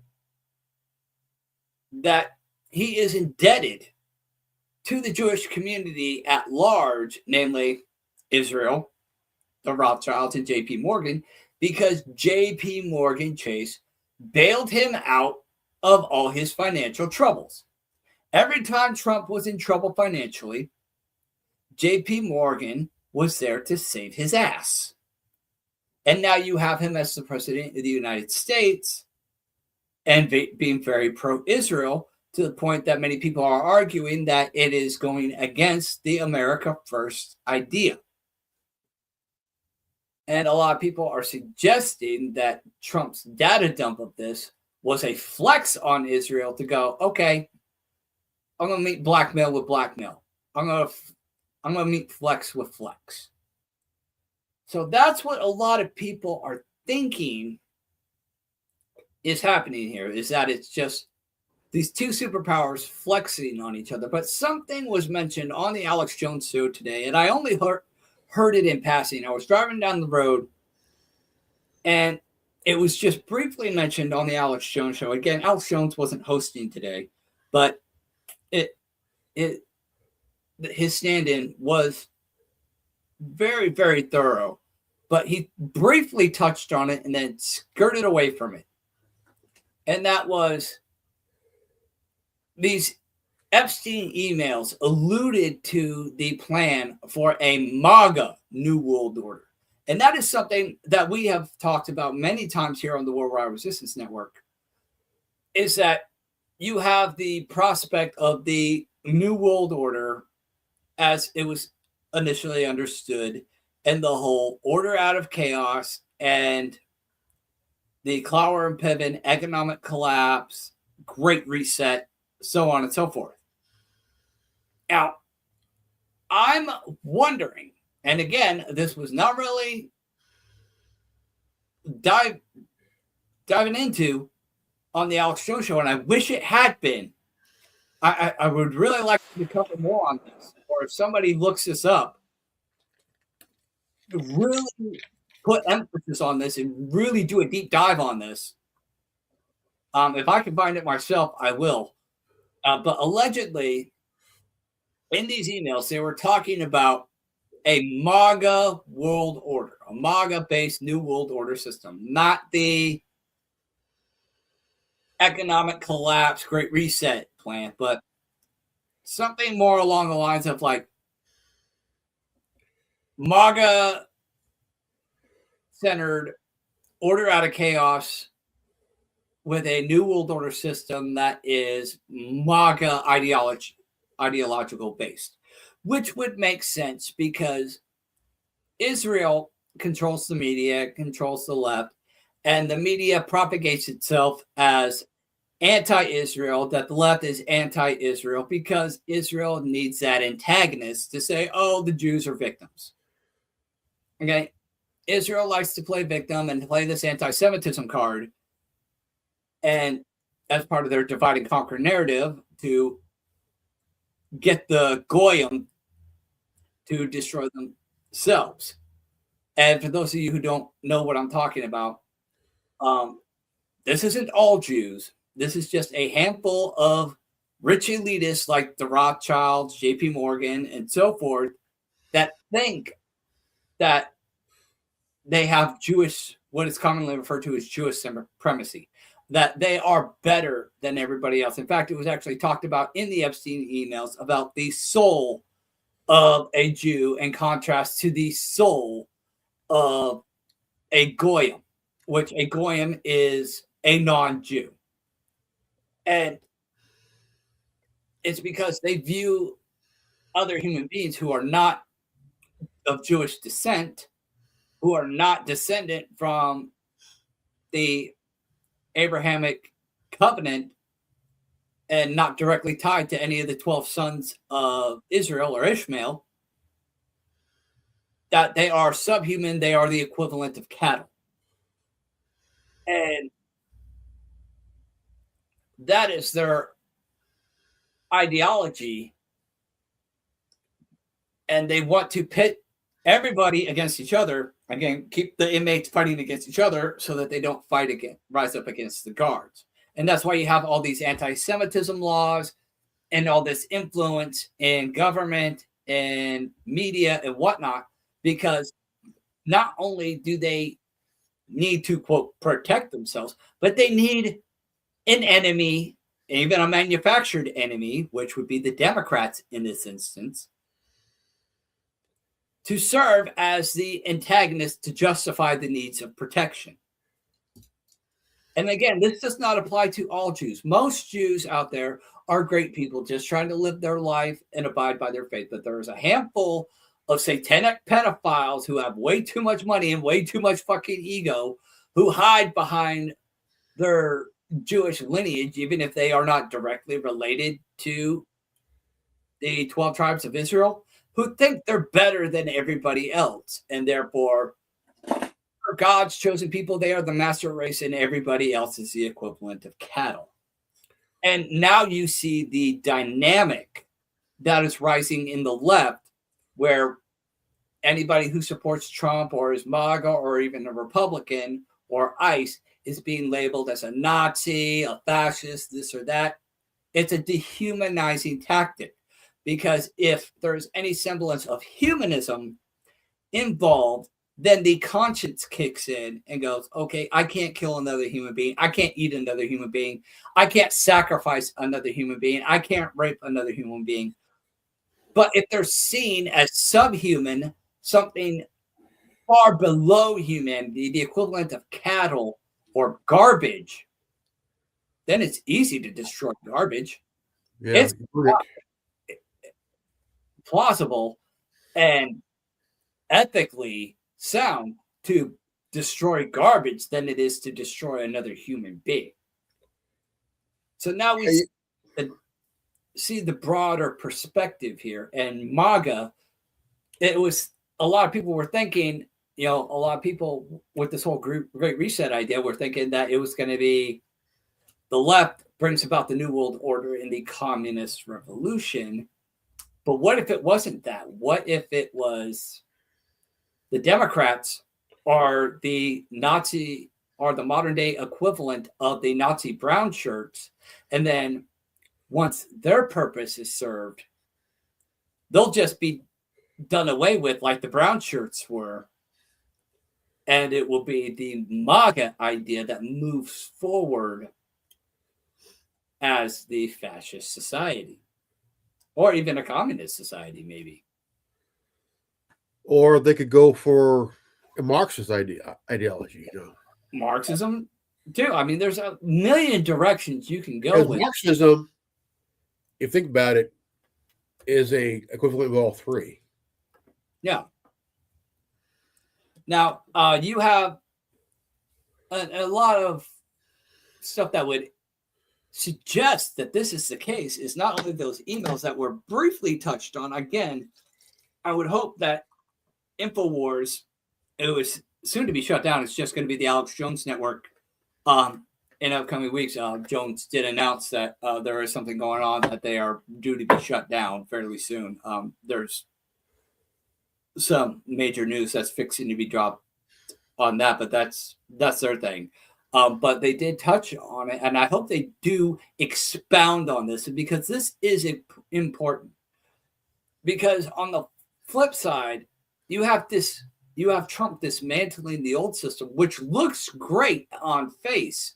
that he is indebted to the Jewish community at large, namely Israel, the Rothschilds, and J.P. Morgan, because J.P. Morgan Chase bailed him out of all his financial troubles. Every time Trump was in trouble financially, J.P. Morgan was there to save his ass. And now you have him as the president of the United States and being very pro-Israel, to the point that many people are arguing that it is going against the America First idea. And a lot of people are suggesting that Trump's data dump of this was a flex on Israel to go, okay, I'm going to meet blackmail with blackmail. I'm going to meet flex with flex. So that's what a lot of people are thinking is happening here, is that it's just these two superpowers flexing on each other. But something was mentioned on the Alex Jones show today, and I only heard it in passing. I was driving down the road, and it was just briefly mentioned on the Alex Jones show. Again, Alex Jones wasn't hosting today, but his stand-in was very, very thorough. But he briefly touched on it and then skirted away from it. And that was these Epstein emails alluded to the plan for a MAGA New World Order. And that is something that we have talked about many times here on the Worldwide Resistance Network, is that you have the prospect of the New World Order as it was initially understood, and the whole order out of chaos and the Cloward and Piven economic collapse, Great Reset, so on and so forth. Now, I'm wondering, and again, this was not really diving into on the Alex Jones show, and I wish it had been. I would really like to cover more on this, or if somebody looks this up, really put emphasis on this and really do a deep dive on this. If I can find it myself, I will. But allegedly, in these emails, they were talking about a MAGA world order, a MAGA-based New World Order system, not the economic collapse, Great Reset plan, but something more along the lines of like MAGA-centered order out of chaos with a New World Order system that is MAGA ideological based, which would make sense because Israel controls the media, controls the left, and the media propagates itself as anti-Israel, that the left is anti-Israel because Israel needs that antagonist to say, oh, the Jews are victims. Okay? Israel likes to play victim and play this anti-Semitism card, and as part of their divide and conquer narrative to get the Goyim to destroy themselves. And for those of you who don't know what I'm talking about, this isn't all Jews. This is just a handful of rich elitists like the Rothschilds, J.P. Morgan, and so forth that think that they have Jewish, what is commonly referred to as Jewish supremacy, that they are better than everybody else. In fact, it was actually talked about in the Epstein emails about the soul of a Jew in contrast to the soul of a Goyim, which a Goyim is a non-Jew. And it's because they view other human beings who are not of Jewish descent, who are not descendant from the Abrahamic covenant and not directly tied to any of the 12 sons of Israel or Ishmael, that they are subhuman, they are the equivalent of cattle. And that is their ideology. And they want to pit everybody against each other. Again, keep the inmates fighting against each other so that they don't fight again, rise up against the guards. And that's why you have all these anti-Semitism laws and all this influence in government and media and whatnot, because not only do they need to, quote, protect themselves, but they need an enemy, even a manufactured enemy, which would be the Democrats in this instance, to serve as the antagonist to justify the needs of protection. And again, this does not apply to all Jews. Most Jews out there are great people just trying to live their life and abide by their faith. But there is a handful of satanic pedophiles who have way too much money and way too much fucking ego, who hide behind their Jewish lineage, even if they are not directly related to the 12 tribes of Israel, who think they're better than everybody else. And therefore, for God's chosen people, they are the master race, and everybody else is the equivalent of cattle. And now you see the dynamic that is rising in the left, where anybody who supports Trump or is MAGA or even a Republican or ICE is being labeled as a Nazi, a fascist, this or that. It's a dehumanizing tactic, because if there's any semblance of humanism involved, then the conscience kicks in and goes, okay, I can't kill another human being. I can't eat another human being. I can't sacrifice another human being. I can't rape another human being. But if they're seen as subhuman, something far below humanity, the equivalent of cattle or garbage, then it's easy to destroy garbage. Yeah, It's plausible and ethically sound to destroy garbage than it is to destroy another human being. So now we see the broader perspective here. And MAGA, it was a lot of people were thinking, a lot of people with this whole Great Reset idea were thinking that it was going to be the left brings about the New World Order in the communist revolution. But what if it wasn't that? What if it was the Democrats are the Nazi, are the modern day equivalent of the Nazi brown shirts. And then once their purpose is served, they'll just be done away with like the brown shirts were. And it will be the MAGA idea that moves forward as the fascist society, or even a communist society, maybe. Or they could go for a Marxist ideology. Marxism, too. I mean, there's a million directions you can go Because with. Marxism, if you think about it, is a equivalent of all three. Yeah. Now, you have a lot of stuff that would suggest that this is the case. Is not only those emails that were briefly touched on. Again, I would hope that InfoWars, it was soon to be shut down. It's just going to be the Alex Jones Network. In upcoming weeks, Jones did announce that there is something going on, that they are due to be shut down fairly soon. There's some major news that's fixing to be dropped on that, but that's their thing. But they did touch on it, and I hope they do expound on this, because this is important. Because on the flip side, you have Trump dismantling the old system, which looks great on face.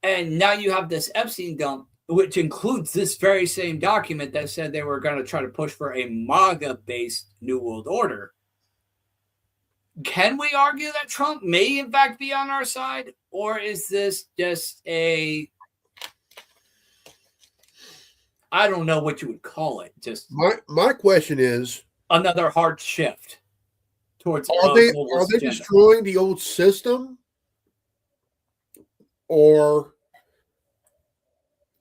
And now you have this Epstein dump, which includes this very same document that said they were going to try to push for a MAGA-based New World Order. Can we argue that Trump may, in fact, be on our side? Or is this just I don't know what you would call it. Just my question is, another hard shift towards are they destroying the old system, or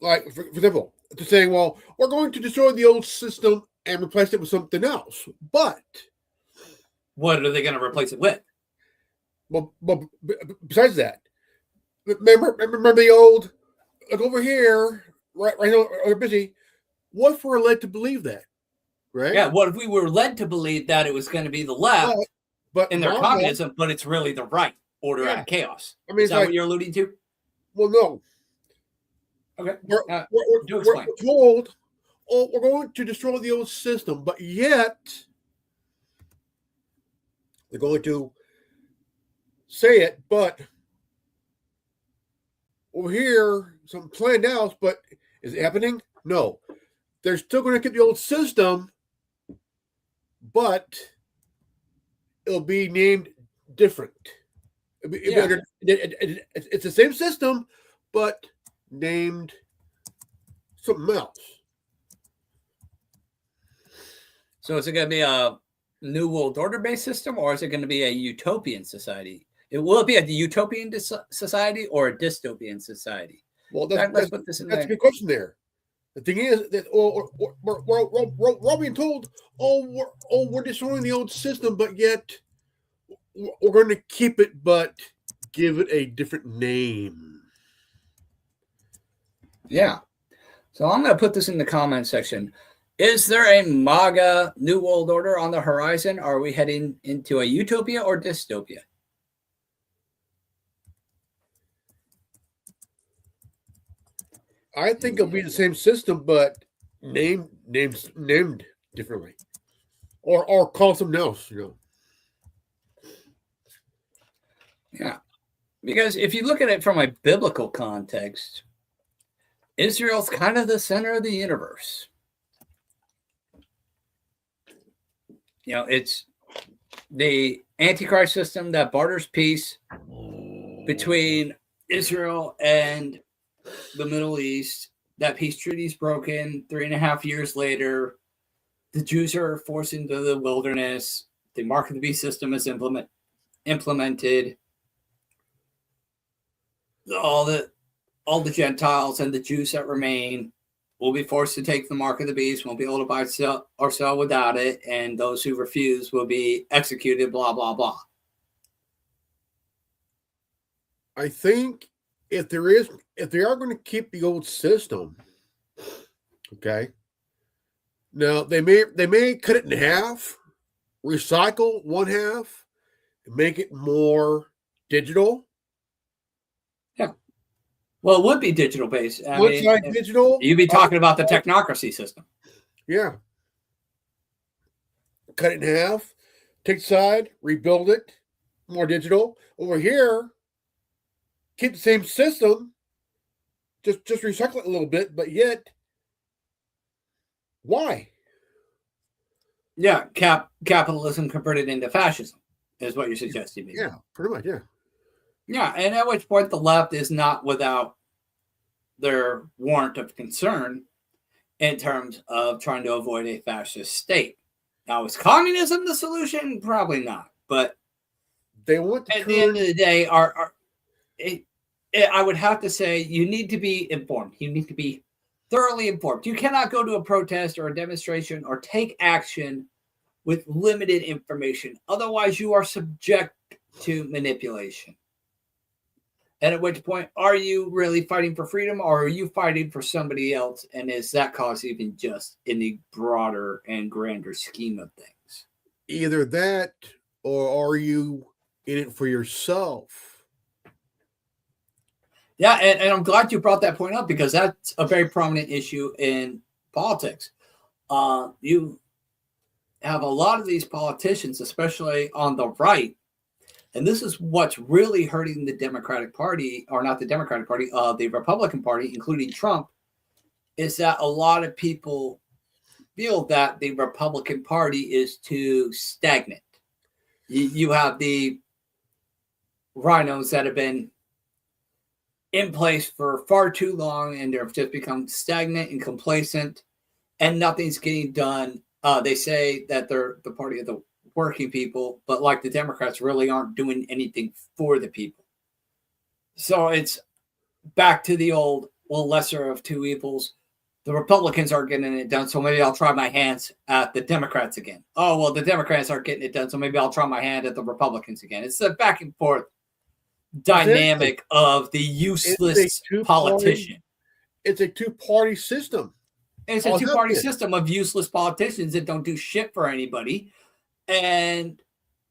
like for example, to saying, well, we're going to destroy the old system and replace it with something else, but what are they going to replace it with? Well, besides that, remember the old, look over here, right now, we're busy. What if we're led to believe that? Right? Yeah, what if we were led to believe that it was going to be the left but in their communism, but it's really the right order out of chaos? I mean, is that what you're alluding to? Well, no. Okay. We're, Uh, we're, do we're, explain. we're told, oh, we're going to destroy the old system, but yet they're going to say it, but over here, something planned out, but is it happening? No. They're still going to keep the old system, but it'll be named different. It's the same system, but named something else. So is it going to be a New World Order based system, or is it going to be a utopian society? Will it be a utopian society or a dystopian society? Well, Let's put this in that's there. a good question there. The thing is that we're being told, we're destroying the old system, but yet we're going to keep it, but give it a different name. Yeah. So I'm going to put this in the comment section. Is there a MAGA New World Order on the horizon? Are we heading into a utopia or dystopia? I think it'll be the same system, but named differently, or call something else. Yeah. Because if you look at it from a biblical context, Israel's kind of the center of the universe. It's the Antichrist system that barters peace between Israel and the Middle East. That peace treaty is broken 3.5 years later. The Jews are forced into the wilderness. The Mark of the Beast system is implemented. All the Gentiles and the Jews that remain will be forced to take the Mark of the Beast, won't be able to buy or sell without it, and those who refuse will be executed, blah, blah, blah. I think if they are going to keep the old system, okay. Now they may cut it in half, recycle one half, and make it more digital. Yeah. Well, it would be digital based. One side digital. You'd be talking about the technocracy system. Yeah. Cut it in half, take the side, rebuild it, more digital. Over here, keep the same system, just recycle it a little bit, but yet, why? Yeah, capitalism converted into fascism is what you're suggesting. Maybe. Yeah, pretty much, yeah. Yeah, and at which point the left is not without their warrant of concern in terms of trying to avoid a fascist state. Now, is communism the solution? Probably not. But they want to at the end of the day, I would have to say you need to be informed. You need to be thoroughly informed. You cannot go to a protest or a demonstration or take action with limited information. Otherwise, you are subject to manipulation. And at which point, are you really fighting for freedom, or are you fighting for somebody else? And is that cause even just in the broader and grander scheme of things? Either that, or are you in it for yourself? Yeah, and I'm glad you brought that point up, because that's a very prominent issue in politics. You have a lot of these politicians, especially on the right, and this is what's really hurting the Democratic Party, or not the Democratic Party, the Republican Party, including Trump, is that a lot of people feel that the Republican Party is too stagnant. You have the rhinos that have been in place for far too long, and they've just become stagnant and complacent, and nothing's getting done. They say that they're the party of the working people, but like the Democrats, really aren't doing anything for the people. So it's back to the old, well, lesser of two evils. The Republicans aren't getting it done, so maybe I'll try my hands at the Democrats again. Oh, well, the Democrats aren't getting it done, so maybe I'll try my hand at the Republicans again. It's the back and forth dynamic of the useless politician. It's a two-party system. It's a two-party system of useless politicians that don't do shit for anybody. And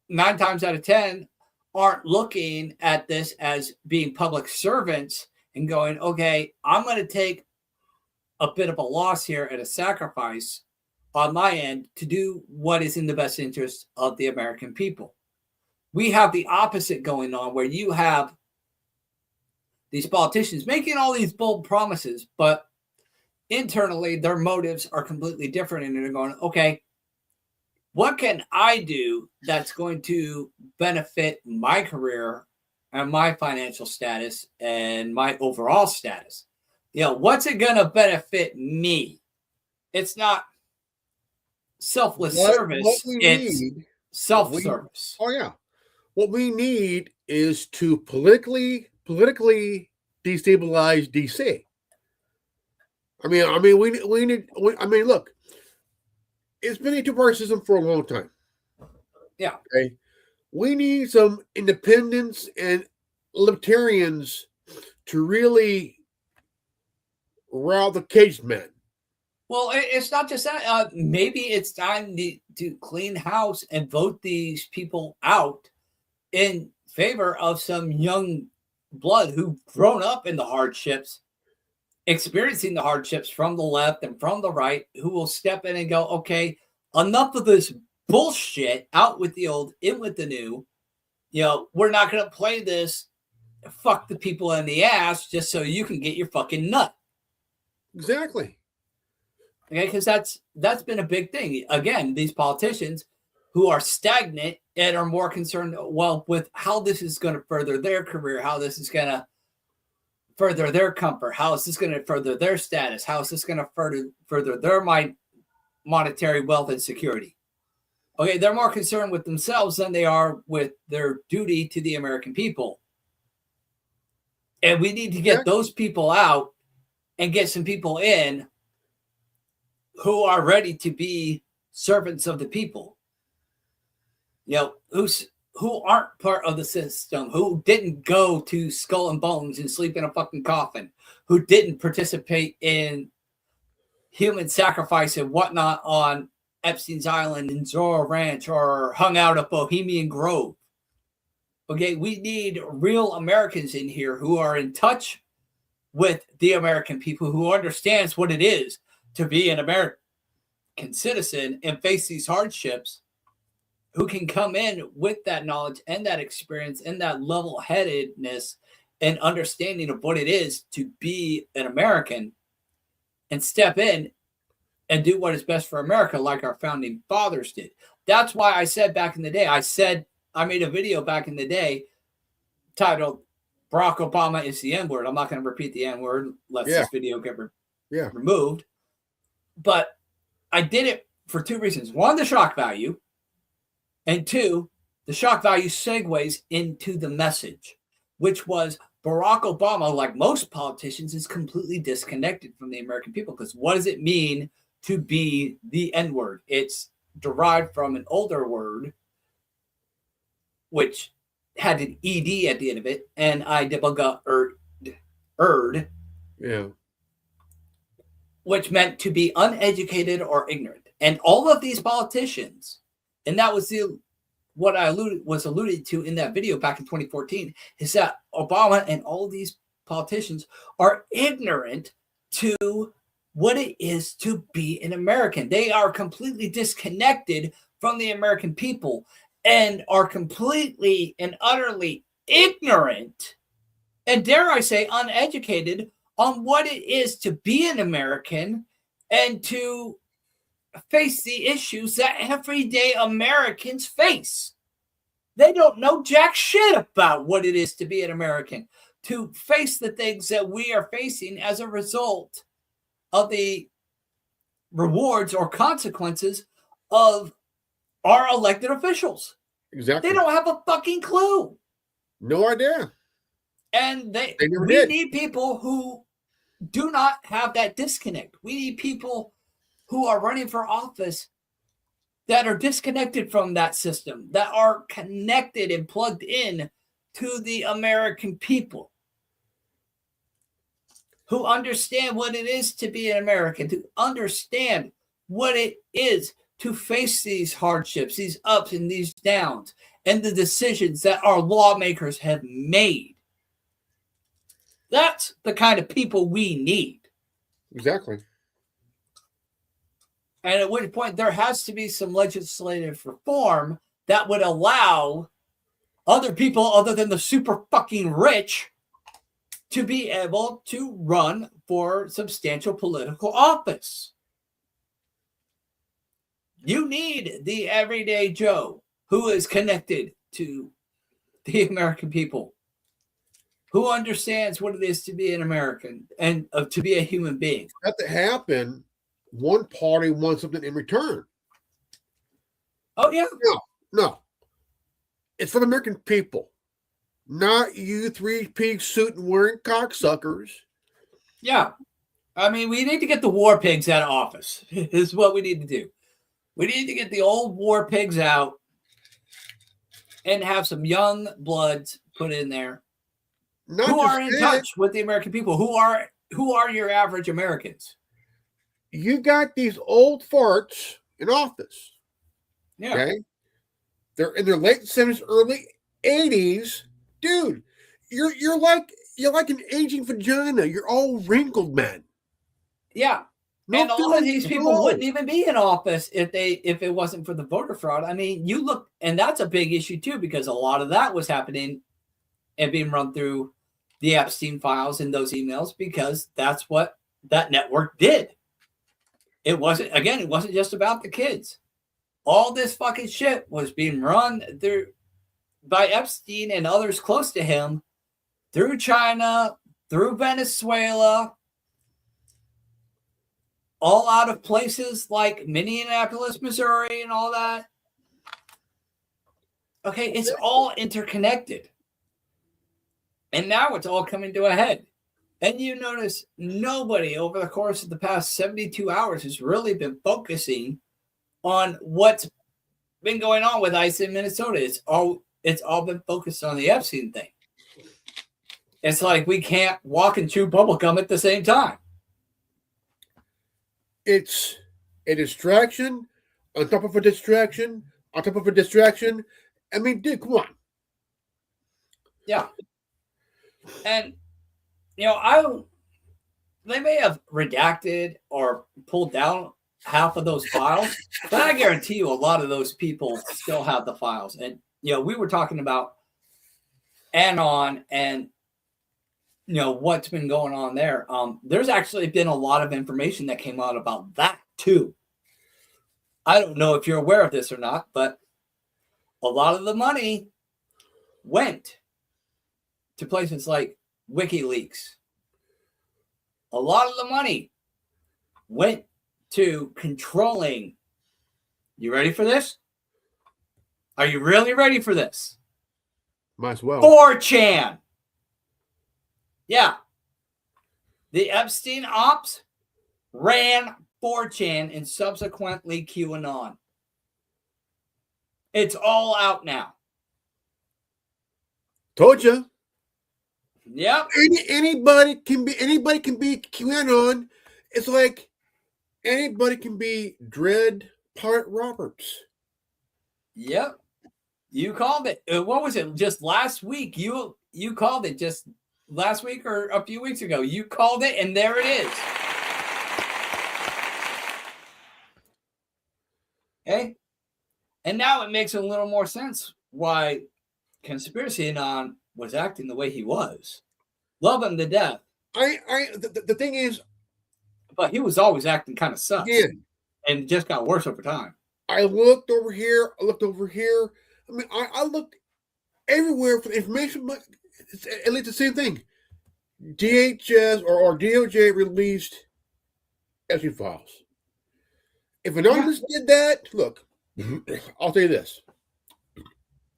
9 times out of 10 aren't looking at this as being public servants and going, okay, I'm going to take a bit of a loss here and a sacrifice on my end to do what is in the best interest of the American people. We have the opposite going on, where you have these politicians making all these bold promises, but internally their motives are completely different. And they're going, okay, what can I do that's going to benefit my career and my financial status and my overall status? What's it going to benefit me? It's not selfless service. It's self-service. Oh yeah. What we need is to politically destabilize DC. Look, it's been a two-party system for a long time. Yeah. Okay. We need some independents and libertarians to really rout the caged men. Well, it's not just that. Maybe it's time to clean house and vote these people out in favor of some young blood who've grown up in the hardships, experiencing the hardships from the left and from the right, who will step in and go, okay, enough of this bullshit, out with the old, in with the new. We're not going to play this fuck the people in the ass just so you can get your fucking nut. Exactly. Okay, because that's been a big thing. Again, these politicians who are stagnant and are more concerned, with how this is going to further their career, how this is going to further their comfort, how is this going to further their status, how is this going to further their monetary wealth and security. Okay, they're more concerned with themselves than they are with their duty to the American people. And we need to get those people out and get some people in who are ready to be servants of the people. Who aren't part of the system, who didn't go to Skull and Bones and sleep in a fucking coffin, who didn't participate in human sacrifice and whatnot on Epstein's Island and Zorro Ranch, or hung out at Bohemian Grove. Okay, we need real Americans in here who are in touch with the American people, who understands what it is to be an American citizen and face these hardships, who can come in with that knowledge and that experience and that level-headedness and understanding of what it is to be an American, and step in and do what is best for America, like our founding fathers did. That's why I said back in the day, I made a video back in the day titled Barack Obama is the N-word. I'm not going to repeat the N-word unless this video get removed. But I did it for two reasons. One, the shock value. And two, the shock value segues into the message, which was Barack Obama, like most politicians, is completely disconnected from the American people. Because what does it mean to be the N-word? It's derived from an older word, which had an ED at the end of it, N-I-double-G-erd, yeah, which meant to be uneducated or ignorant. And all of these politicians, and that was what I alluded to in that video back in 2014, is that Obama and all of these politicians are ignorant to what it is to be an American. They are completely disconnected from the American people and are completely and utterly ignorant, and dare I say uneducated, on what it is to be an American and to face the issues that everyday Americans face. They don't know jack shit about what it is to be an American, to face the things that we are facing as a result of the rewards or consequences of our elected officials. Exactly. They don't have a fucking clue. No idea. And never we did. need people who do not have that disconnect. We need people who are running for office that are disconnected from that system, that are connected and plugged in to the American people, who understand what it is to be an American, to understand what it is to face these hardships, these ups and these downs, and the decisions that our lawmakers have made. That's the kind of people we need. Exactly. And at which point there has to be some legislative reform that would allow other people other than the super fucking rich to be able to run for substantial political office. You need the everyday Joe who is connected to the American people, who understands what it is to be an American and to be a human being. For that to happen, one party wants something in return. Oh, yeah. No. It's for the American people, not you three-piece suit and wearing cocksuckers. Yeah. I mean, we need to get the war pigs out of office, is what we need to do. We need to get the old war pigs out and have some young bloods put in there Not who just are in that, touch with the American people, who are your average Americans. You got these old farts in office. Yeah. Okay. They're in their late 70s, early 80s. Dude, you're like an aging vagina. You're all wrinkled, man. Yeah. No and all of feeling these at people all. wouldn't even be in office if it wasn't for the voter fraud. I mean, you look, and that's a big issue too, because a lot of that was happening and being run through the Epstein files and those emails, because that's what that network did. It wasn't just about the kids. All this fucking shit was being run through by Epstein and others close to him through China, through Venezuela, all out of places like Minneapolis, Missouri, and all that. Okay, it's all interconnected. And now it's all coming to a head. And you notice nobody over the course of the past 72 hours has really been focusing on what's been going on with ICE in Minnesota. It's all been focused on the Epstein thing. It's like we can't walk and chew bubblegum at the same time. It's a distraction on top of a distraction on top of a distraction. I mean, dude, come on. Yeah. And, they may have redacted or pulled down half of those files, but I guarantee you a lot of those people still have the files. And, we were talking about Anon and, what's been going on there. There's actually been a lot of information that came out about that too. I don't know if you're aware of this or not, but a lot of the money went to places like WikiLeaks. A lot of the money went to controlling. You ready for this? Are you really ready for this? Might as well. 4chan. Yeah. The Epstein ops ran 4chan and subsequently QAnon. It's all out now. Told you. Yep. Anybody can be QAnon. It's like anybody can be Dread Pirate Roberts. Yep. You called it. What was it? Just last week. You called it just last week or a few weeks ago. You called it, and there it is. Okay. And now it makes a little more sense why Conspiracy Anon was acting the way he was. Love him to death. The thing is, but he was always acting kind of sus. again, And it just got worse over time. I looked over here. I looked over here. I mean, I looked everywhere for the information, but it's at least the same thing. DHS or DOJ released Epstein files. If Anonymous did that, look, I'll tell you this.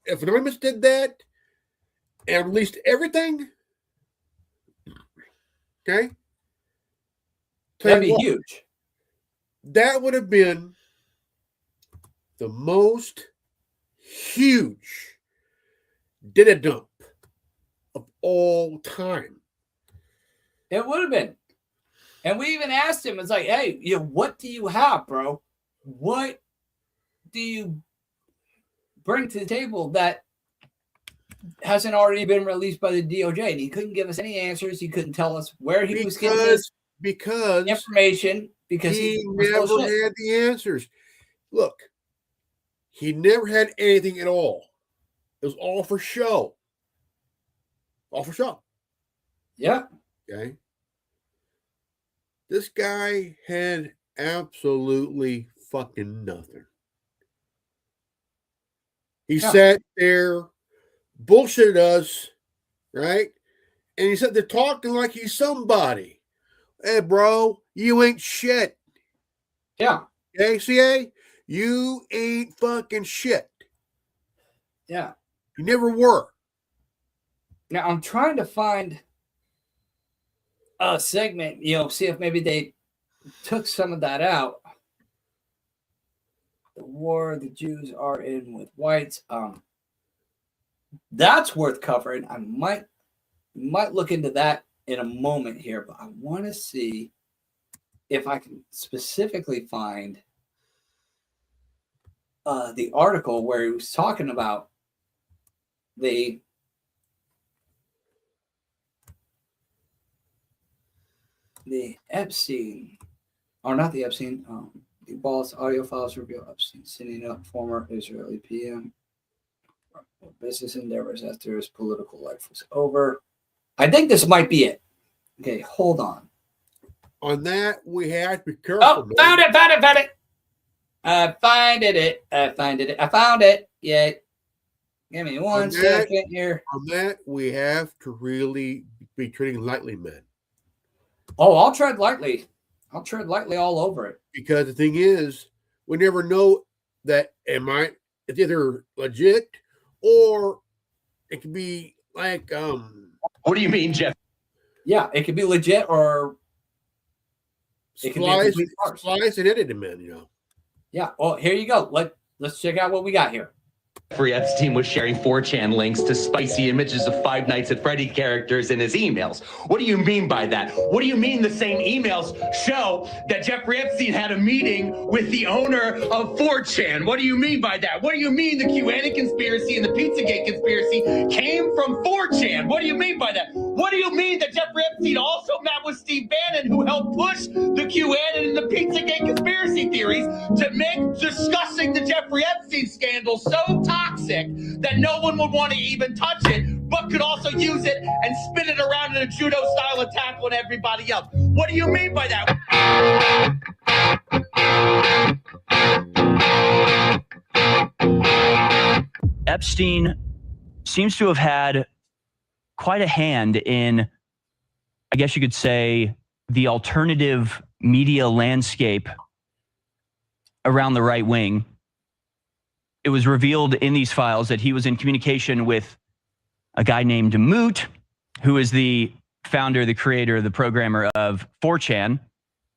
If Anonymous did that and released everything, okay? That'd be huge. That would have been the most huge data dump of all time. It would have been. And we even asked him, it's like, hey, what do you have, bro? What do you bring to the table that hasn't already been released by the DOJ? And he couldn't give us any answers. He couldn't tell us where he was getting this because information because he was never bullshit. had the answers. Look, he never had anything at all. It was all for show. All for show. Yeah. Okay. This guy had absolutely fucking nothing. He sat there, bullshitted us, right? And he said they're talking like he's somebody. Hey, bro, you ain't shit. Yeah. Okay, CA? You ain't fucking shit. Yeah. You never were. Now I'm trying to find a segment, see if maybe they took some of that out. The war the Jews are in with whites. That's worth covering. I might look into that in a moment here, but I want to see if I can specifically find the article where he was talking about the Epstein, or not the Epstein, the Wallace audio files reveal Epstein sending up former Israeli PM business endeavors after his political life was over. I think this might be it. Okay, hold on. On that, we have to be careful. Oh, man. found it. I found it. Yeah. Give me one second here. On that, we have to really be treating lightly, man. Oh, I'll tread lightly. I'll tread lightly all over it. Because the thing is, we never know that it's either legit or it could be like What do you mean, Jeff? Yeah, it could be legit or it could be a complete farce. Splice and edited, man, Yeah. Well, here you go. Let's check out what we got here. Jeffrey Epstein was sharing 4chan links to spicy images of Five Nights at Freddy characters in his emails. What do you mean by that? What do you mean the same emails show that Jeffrey Epstein had a meeting with the owner of 4chan? What do you mean by that? What do you mean the QAnon conspiracy and the Pizzagate conspiracy came from 4chan? What do you mean by that? What do you mean that Jeffrey Epstein also met with Steve Bannon, who helped push the QAnon and the Pizzagate conspiracy theories to make discussing the Jeffrey Epstein scandal so toxic that no one would want to even touch it, but could also use it and spin it around in a judo-style attack on everybody else? What do you mean by that? Epstein seems to have had quite a hand in, I guess you could say, the alternative media landscape around the right wing. It was revealed in these files that he was in communication with a guy named Moot, who is the founder, the creator, the programmer of 4chan.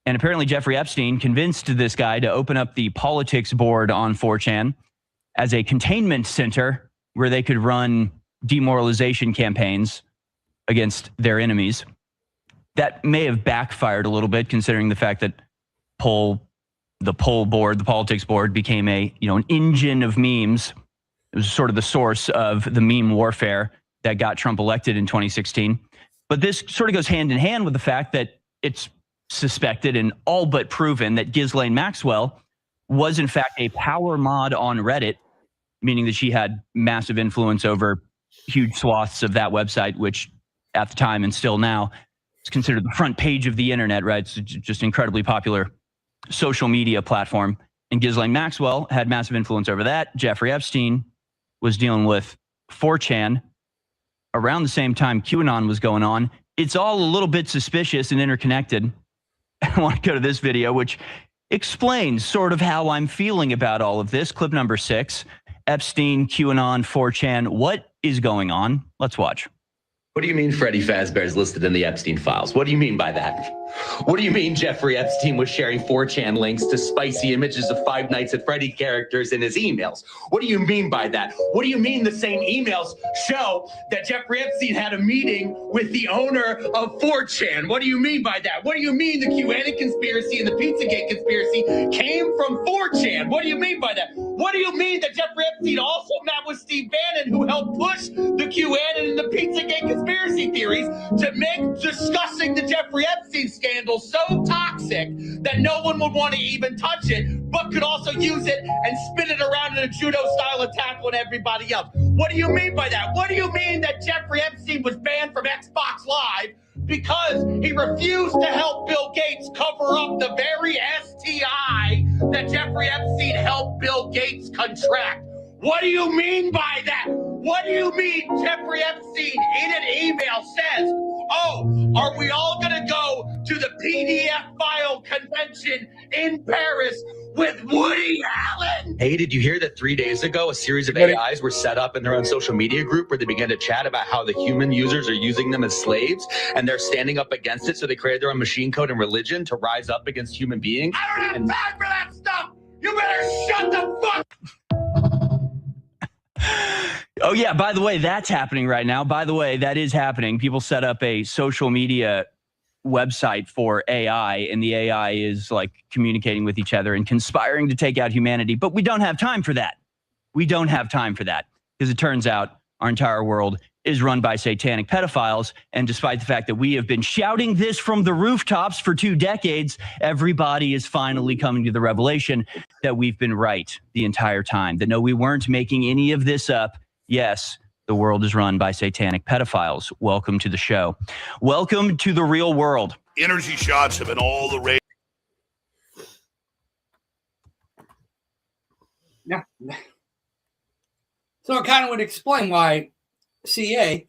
And apparently Jeffrey Epstein convinced this guy to open up the politics board on 4chan as a containment center where they could run demoralization campaigns against their enemies. That may have backfired a little bit, considering the fact that the politics board became an engine of memes. It was sort of the source of the meme warfare that got Trump elected in 2016. But this sort of goes hand in hand with the fact that it's suspected and all but proven that Ghislaine Maxwell was in fact a power mod on Reddit, meaning that she had massive influence over huge swaths of that website, which at the time and still now is considered the front page of the internet, right? It's just incredibly popular social media platform. And Ghislaine Maxwell had massive influence over that. Jeffrey Epstein was dealing with 4chan around the same time QAnon was going on. It's all a little bit suspicious and interconnected. I want to go to this video, which explains sort of how I'm feeling about all of this. Clip number 6, Epstein, QAnon, 4chan. What is going on? Let's watch. What do you mean Freddy Fazbear is listed in the Epstein files? What do you mean by that? What do you mean Jeffrey Epstein was sharing 4chan links to spicy images of Five Nights at Freddy characters in his emails? What do you mean by that? What do you mean the same emails show that Jeffrey Epstein had a meeting with the owner of 4chan? What do you mean by that? What do you mean the QAnon conspiracy and the Pizzagate conspiracy came from 4chan? What do you mean by that? What do you mean that Jeffrey Epstein also met with Steve Bannon, who helped push the QAnon series to make discussing the Jeffrey Epstein scandal so toxic that no one would want to even touch it, but could also use it and spin it around in a judo-style attack on everybody else. What do you mean by that? What do you mean that Jeffrey Epstein was banned from Xbox Live because he refused to help Bill Gates cover up the very STI that Jeffrey Epstein helped Bill Gates contract? What do you mean by that? What do you mean Jeffrey Epstein in an email says, oh, are we all going to go to the PDF file convention in Paris with Woody Allen? Hey, did you hear that 3 days ago, a series of Ready? AIs were set up in their own social media group where they began to chat about how the human users are using them as slaves and they're standing up against it. So they created their own machine code and religion to rise up against human beings. I don't have time for that stuff. You better shut the fuck. Oh, yeah. By the way, that's happening right now. By the way, that is happening. People set up a social media website for AI, and the AI is like communicating with each other and conspiring to take out humanity. But we don't have time for that. We don't have time for that because it turns out our entire world is run by satanic pedophiles. And despite the fact that we have been shouting this from the rooftops for 2 decades, everybody is finally coming to the revelation that we've been right the entire time, that no, we weren't making any of this up. Yes, the world is run by satanic pedophiles. Welcome to the show. Welcome to the real world. Energy shots have been all the rage. Yeah. So it kind of would explain why CA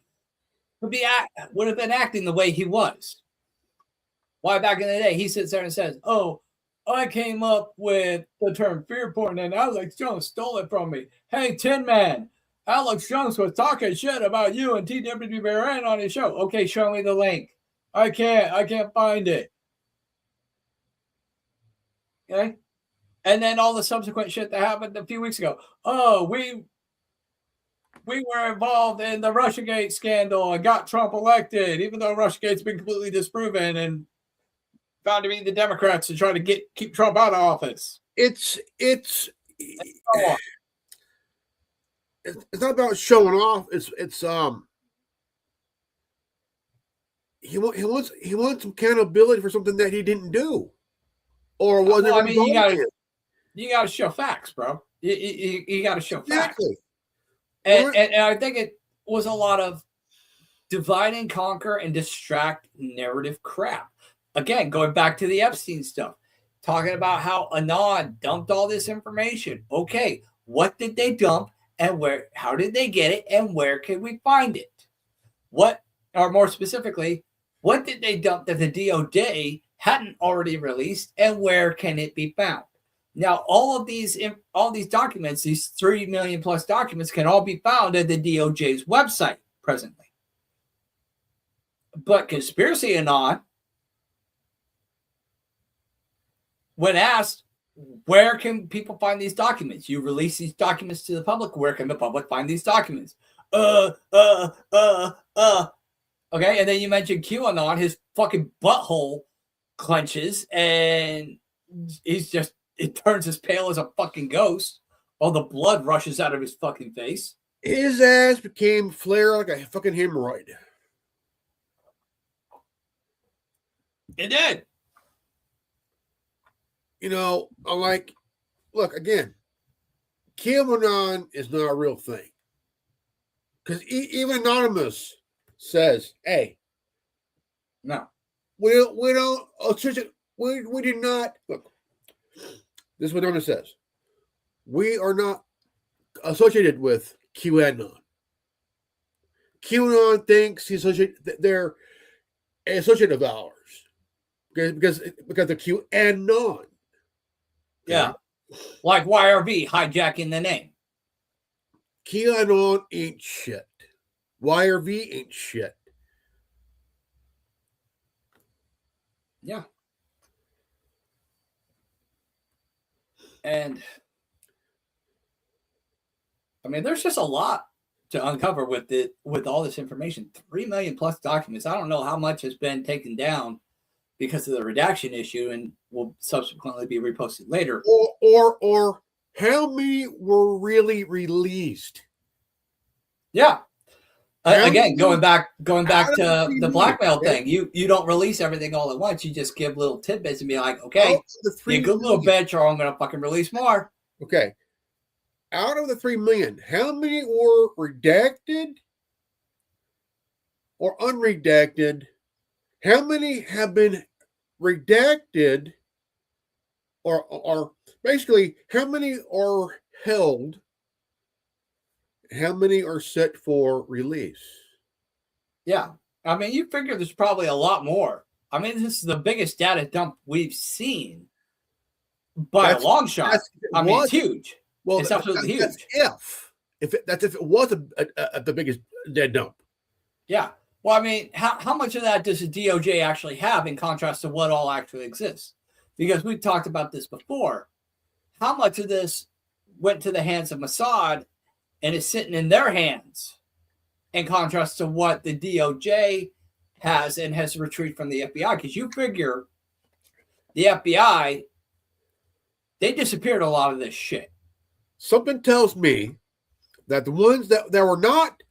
would have been acting the way he was. Why back in the day he sits there and says, "Oh, I came up with the term fear porn and Alex Jones stole it from me. Hey, Tin Man, Alex Jones was talking shit about you and TWBRN on his show. Okay, show me the link. I can't find it." Okay. And then all the subsequent shit that happened a few weeks ago. Oh, we were involved in the Russiagate scandal and got Trump elected, even though Russiagate's been completely disproven and found to be the Democrats to try to keep Trump out of office. It's not about showing off. It's he wants some accountability for something that he didn't do or wasn't. Well, I mean, you gotta show facts, bro. You gotta show facts. Exactly. And I think it was a lot of divide and conquer and distract narrative crap. Again, going back to the Epstein stuff, talking about how Anon dumped all this information. Okay, what did they dump and where? How did they get it and where can we find it? What, or more specifically, what did they dump that the DOJ hadn't already released and where can it be found? Now, all these documents, these 3 million plus documents, can all be found at the DOJ's website presently. But Conspiracy Anon, when asked, where can people find these documents? You release these documents to the public. Where can the public find these documents? Okay, and then you mentioned QAnon. His fucking butthole clenches, and it turns as pale as a fucking ghost. All the blood rushes out of his fucking face. His ass became flare like a fucking hemorrhoid. It did. You know, I'm like, look, again, QAnon is not a real thing. Because even Anonymous says, hey, no, we don't, we do not, look, this is what Anonymous says. We are not associated with QAnon. QAnon thinks they're an associate of ours. Because of QAnon. Yeah. Like YRV hijacking the name. QAnon ain't shit. YRV ain't shit. Yeah. And I mean, there's just a lot to uncover with all this information. 3 million plus documents. I don't know how much has been taken down because of the redaction issue and will subsequently be reposted later. Or how many were really released? Yeah. Again, going back out of to the the 3 blackmail million, thing. You don't release everything all at once. You just give little tidbits and be like, okay, out of the 3 you good little million, bitch, or I'm gonna fucking release more. okay, out of the 3 million, how many were redacted or unredacted? How many have been redacted, or basically, how many are held? How many are set for release? Yeah. I mean, you figure there's probably a lot more. I mean, this is the biggest data dump we've seen by That's- a long shot. that's- it I mean, was- it's huge. Well, It's absolutely that's huge. if it was the biggest dead dump. Yeah. Well, I mean, how much of that does the DOJ actually have in contrast to what all actually exists? Because we've talked about this before. How much of this went to the hands of Mossad and is sitting in their hands in contrast to what the DOJ has and has retrieved from the FBI? Because you figure the FBI, they disappeared a lot of this shit. Something tells me that the ones that were not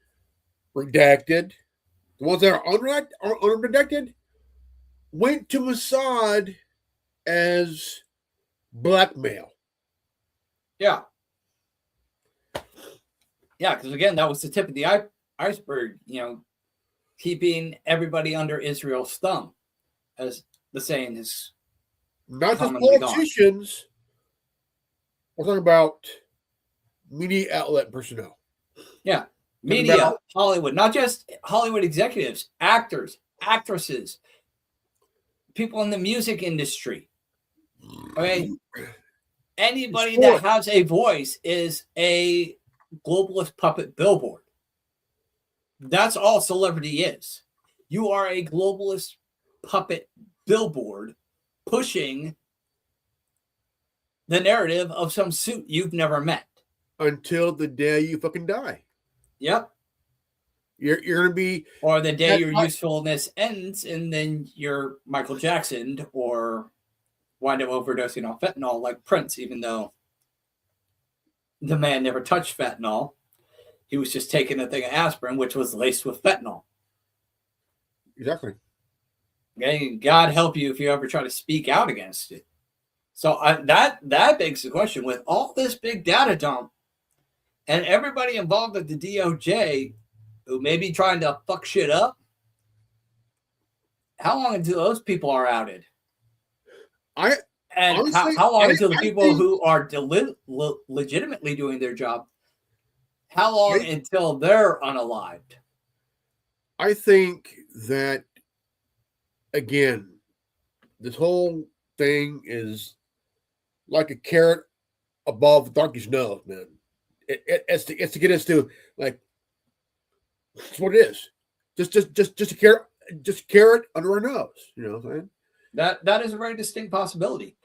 redacted, the ones that are unredacted, went to Mossad as blackmail. Yeah. Yeah, because again, that was the tip of the iceberg, keeping everybody under Israel's thumb, as the saying is. Not just commonly gone. politicians. We're talking about media outlet personnel. Yeah. Media, Hollywood, not just Hollywood executives, actors, actresses, people in the music industry. I mean, anybody that has a voice is a globalist puppet billboard. That's all celebrity is. You are a globalist puppet billboard pushing the narrative of some suit you've never met. Until the day you fucking die. Yep. You're going to be... Or the day your usefulness ends and then you're Michael Jackson or wind up overdosing on fentanyl like Prince, even though the man never touched fentanyl. He was just taking a thing of aspirin, which was laced with fentanyl. Exactly. Okay, God help you if you ever try to speak out against it. So that begs the question, with all this big data dump and everybody involved at the DOJ who may be trying to fuck shit up, how long until those people are outed? Honestly, how long until the people who are legitimately doing their job, how long until they're unalived? I think that, again, this whole thing is like a carrot above donkey's nose, man. It's to get us to, like, that's what it is. Just a carrot under our nose. You know what I'm saying? That is a very distinct possibility.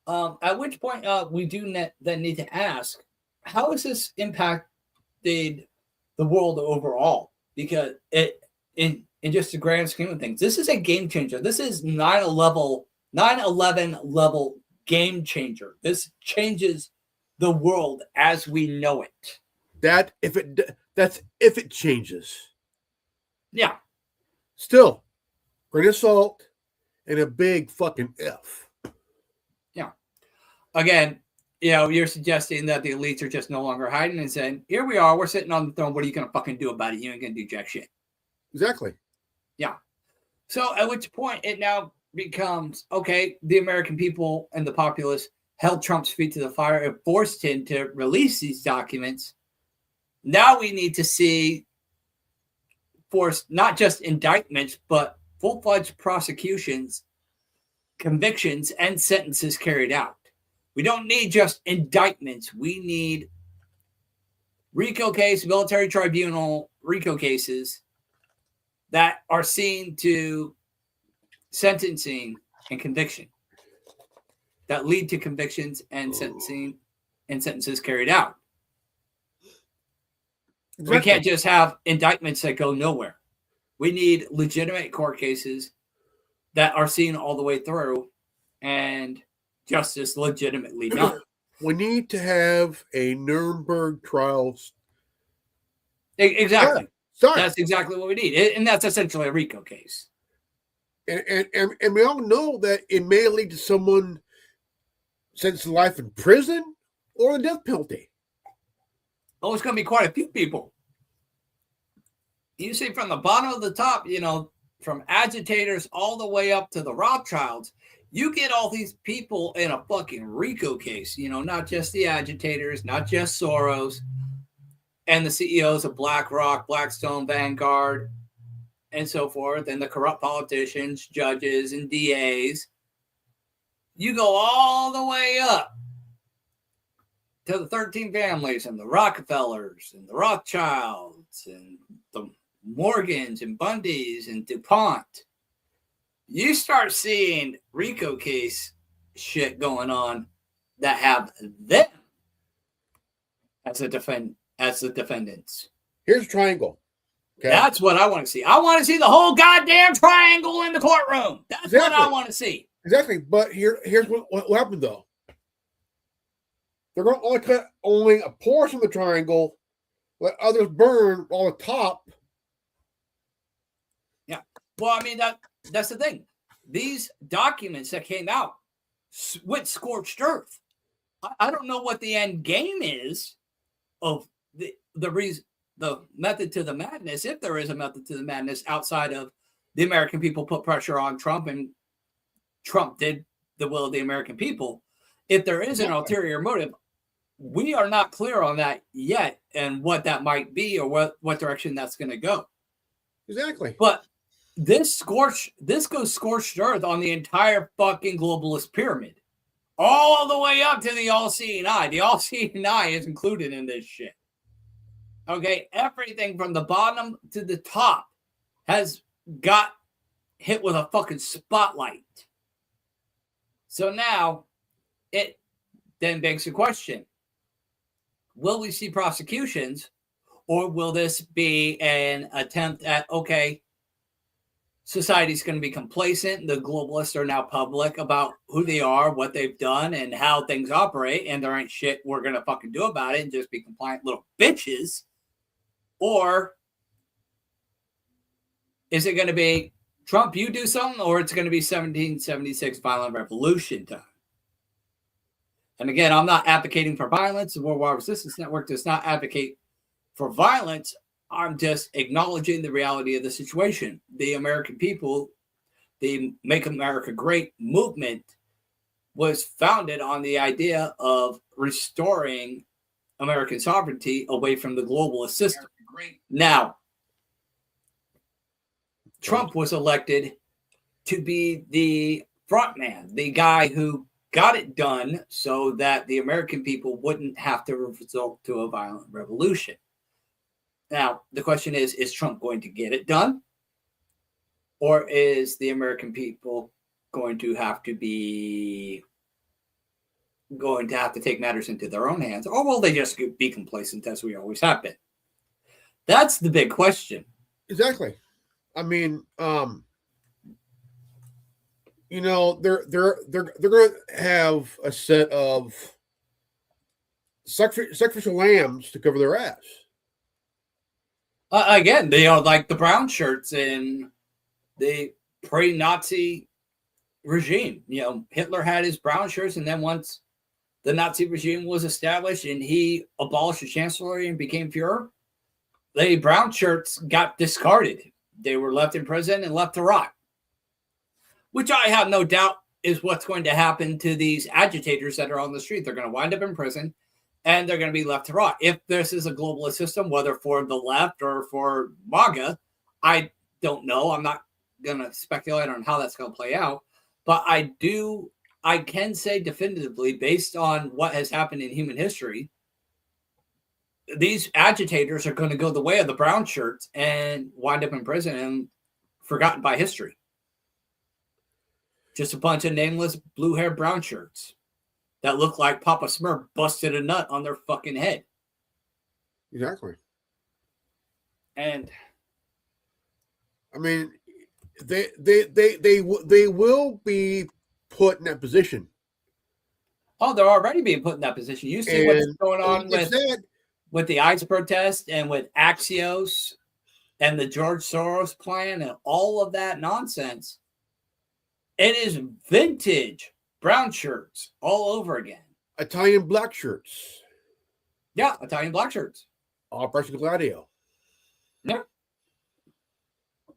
At which point we do then need to ask, how has this impacted the world overall? Because in just the grand scheme of things, this is a game changer. This is 9/11 level game changer. This changes the world as we know it. That's if it changes. Yeah. Still, grain of salt and a big fucking F. Yeah. Again, you're suggesting that the elites are just no longer hiding and saying, here we are, we're sitting on the throne. What are you going to fucking do about it? You ain't going to do jack shit. Exactly. Yeah. So at which point it now becomes, okay, the American people and the populace held Trump's feet to the fire and forced him to release these documents. Now we need to see forced, not just indictments, but full-fledged prosecutions, convictions, and sentences carried out. We don't need just indictments. We need RICO case, military tribunal RICO cases that are seen to sentencing and conviction, that lead to convictions and sentencing and sentences carried out. Exactly. We can't just have indictments that go nowhere. We need legitimate court cases that are seen all the way through and justice legitimately done. We need to have a Nuremberg trial. Exactly. Sorry. That's exactly what we need. And that's essentially a RICO case. And we all know that it may lead to someone sentenced to life in prison or the death penalty. Oh, it's going to be quite a few people. You see from the bottom of the top, from agitators all the way up to the Rothschilds, you get all these people in a fucking RICO case, not just the agitators, not just Soros and the CEOs of BlackRock, Blackstone, Vanguard, and so forth, and the corrupt politicians, judges, and DAs. You go all the way up to the 13 families and the Rockefellers and the Rothschilds and the Morgans and Bundys and DuPont. You start seeing RICO case shit going on that have them as the defendants. Here's a triangle. Okay. That's what I want to see. I want to see the whole goddamn triangle in the courtroom. That's what I want to see. Exactly. But here's what happened, though. They're going to only cut a portion of the triangle, let others burn on the top. Yeah. Well, I mean, that's the thing. These documents that came out with scorched earth. I don't know what the end game is of the reason, the method to the madness, if there is a method to the madness outside of the American people put pressure on Trump and Trump did the will of the American people. If there is an ulterior motive, we are not clear on that yet and what that might be or what direction that's going to go. Exactly. But this goes scorched earth on the entire fucking globalist pyramid. All the way up to the all-seeing eye. The all-seeing eye is included in this shit. Okay, everything from the bottom to the top has got hit with a fucking spotlight. So now, it then begs the question, will we see prosecutions, or will this be an attempt at, okay, society's going to be complacent, the globalists are now public about who they are, what they've done, and how things operate, and there ain't shit we're going to fucking do about it and just be compliant little bitches? Or is it going to be, Trump, you do something, or it's going to be 1776 violent revolution time? And again, I'm not advocating for violence. The World War Resistance Network does not advocate for violence. I'm just acknowledging the reality of the situation. The American people, the Make America Great movement was founded on the idea of restoring American sovereignty away from the globalist system. Now, Trump was elected to be the front man, the guy who got it done so that the American people wouldn't have to resort to a violent revolution. Now, the question is Trump going to get it done? Or is the American people going to have to take matters into their own hands? Or will they just be complacent as we always have been? That's the big question. Exactly. I mean, they're going to have a set of sacrificial lambs to cover their ass. Again, they are like the brown shirts in the pre-Nazi regime. Hitler had his brown shirts, and then once the Nazi regime was established and he abolished the chancellery and became Fuhrer, the brown shirts got discarded. They were left in prison and left to rot, which I have no doubt is what's going to happen to these agitators that are on the street. They're going to wind up in prison, and they're going to be left to rot. If this is a globalist system, whether for the left or for MAGA, I don't know. I'm not going to speculate on how that's going to play out. But I can say definitively, based on what has happened in human history, these agitators are going to go the way of the brown shirts and wind up in prison and forgotten by history. Just a bunch of nameless blue-haired brown shirts that look like Papa Smurf busted a nut on their fucking head. Exactly. And I mean, they will be put in that position. Oh, they're already being put in that position. You see what's going on with the ICE protest and with Axios and the George Soros plan and all of that nonsense, it is vintage brown shirts all over again. Italian black shirts. Yeah, Italian black shirts. Operation Gladio. Yeah.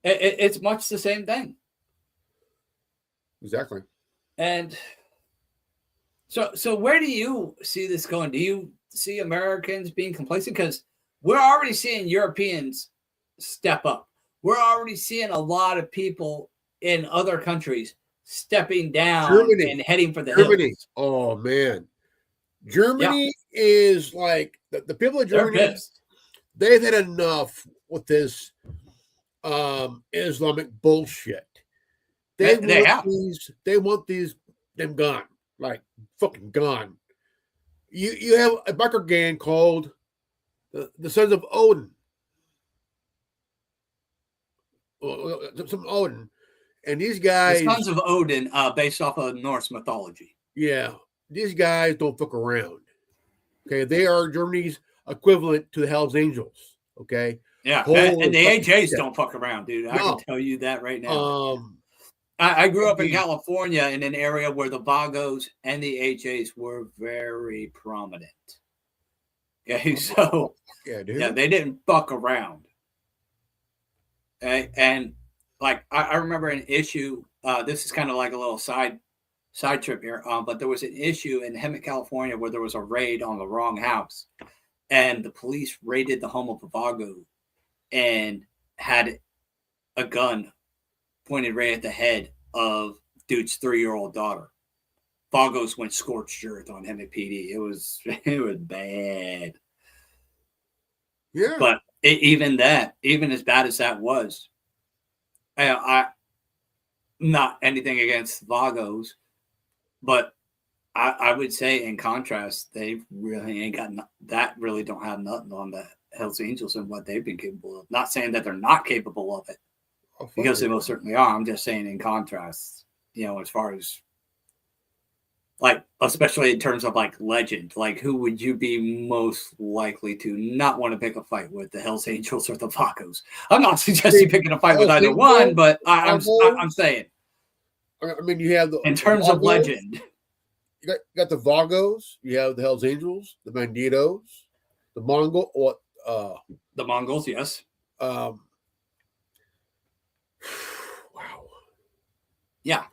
It's much the same thing. Exactly. And so where do you see this going? Do you see Americans being complacent? Because we're already seeing Europeans step up. We're already seeing a lot of people in other countries stepping down Germany. and heading for the Germany. hills. Oh, man. Germany is like, the people of They're Germany, pissed. they've had enough with this Islamic bullshit. They want them gone, like fucking gone. You have a biker gang called the Sons of Odin. Some Odin, and these guys, The Sons of Odin, based off of Norse mythology. yeah, these guys don't fuck around. Okay, they are Germany's equivalent to the Hell's Angels. Okay, Yeah, Holy and the fucking AJs shit. don't fuck around, dude. I No. can tell you that right now. um, I grew up in Indeed. California in an area where the Vagos and the AJs were very prominent. Okay, so yeah, dude. yeah, they didn't fuck around. Okay, and like I remember an issue. This is kind of like a little side trip here. But there was an issue in Hemet, California, where there was a raid on the wrong house, and the police raided the home of a Vago and had a gun pointed right at the head of dude's 3-year-old daughter. Vagos went scorched earth on him at PD. It was bad. Yeah, But even as bad as that was, I not anything against Vagos, but I would say in contrast, they really ain't got really don't have nothing on the Hells Angels and what they've been capable of. Not saying that they're not capable of it, because they most certainly are. I'm just saying in contrast, as far as like, especially in terms of like legend, like who would you be most likely to not want to pick a fight with, the Hells Angels or the Vagos? I'm not suggesting picking a fight with either one, but I'm saying I mean, you have the in terms of Vagos, legend. You got the Vagos, you have the Hells Angels, the Banditos, the Mongol, The Mongols, yes. wow. Yeah.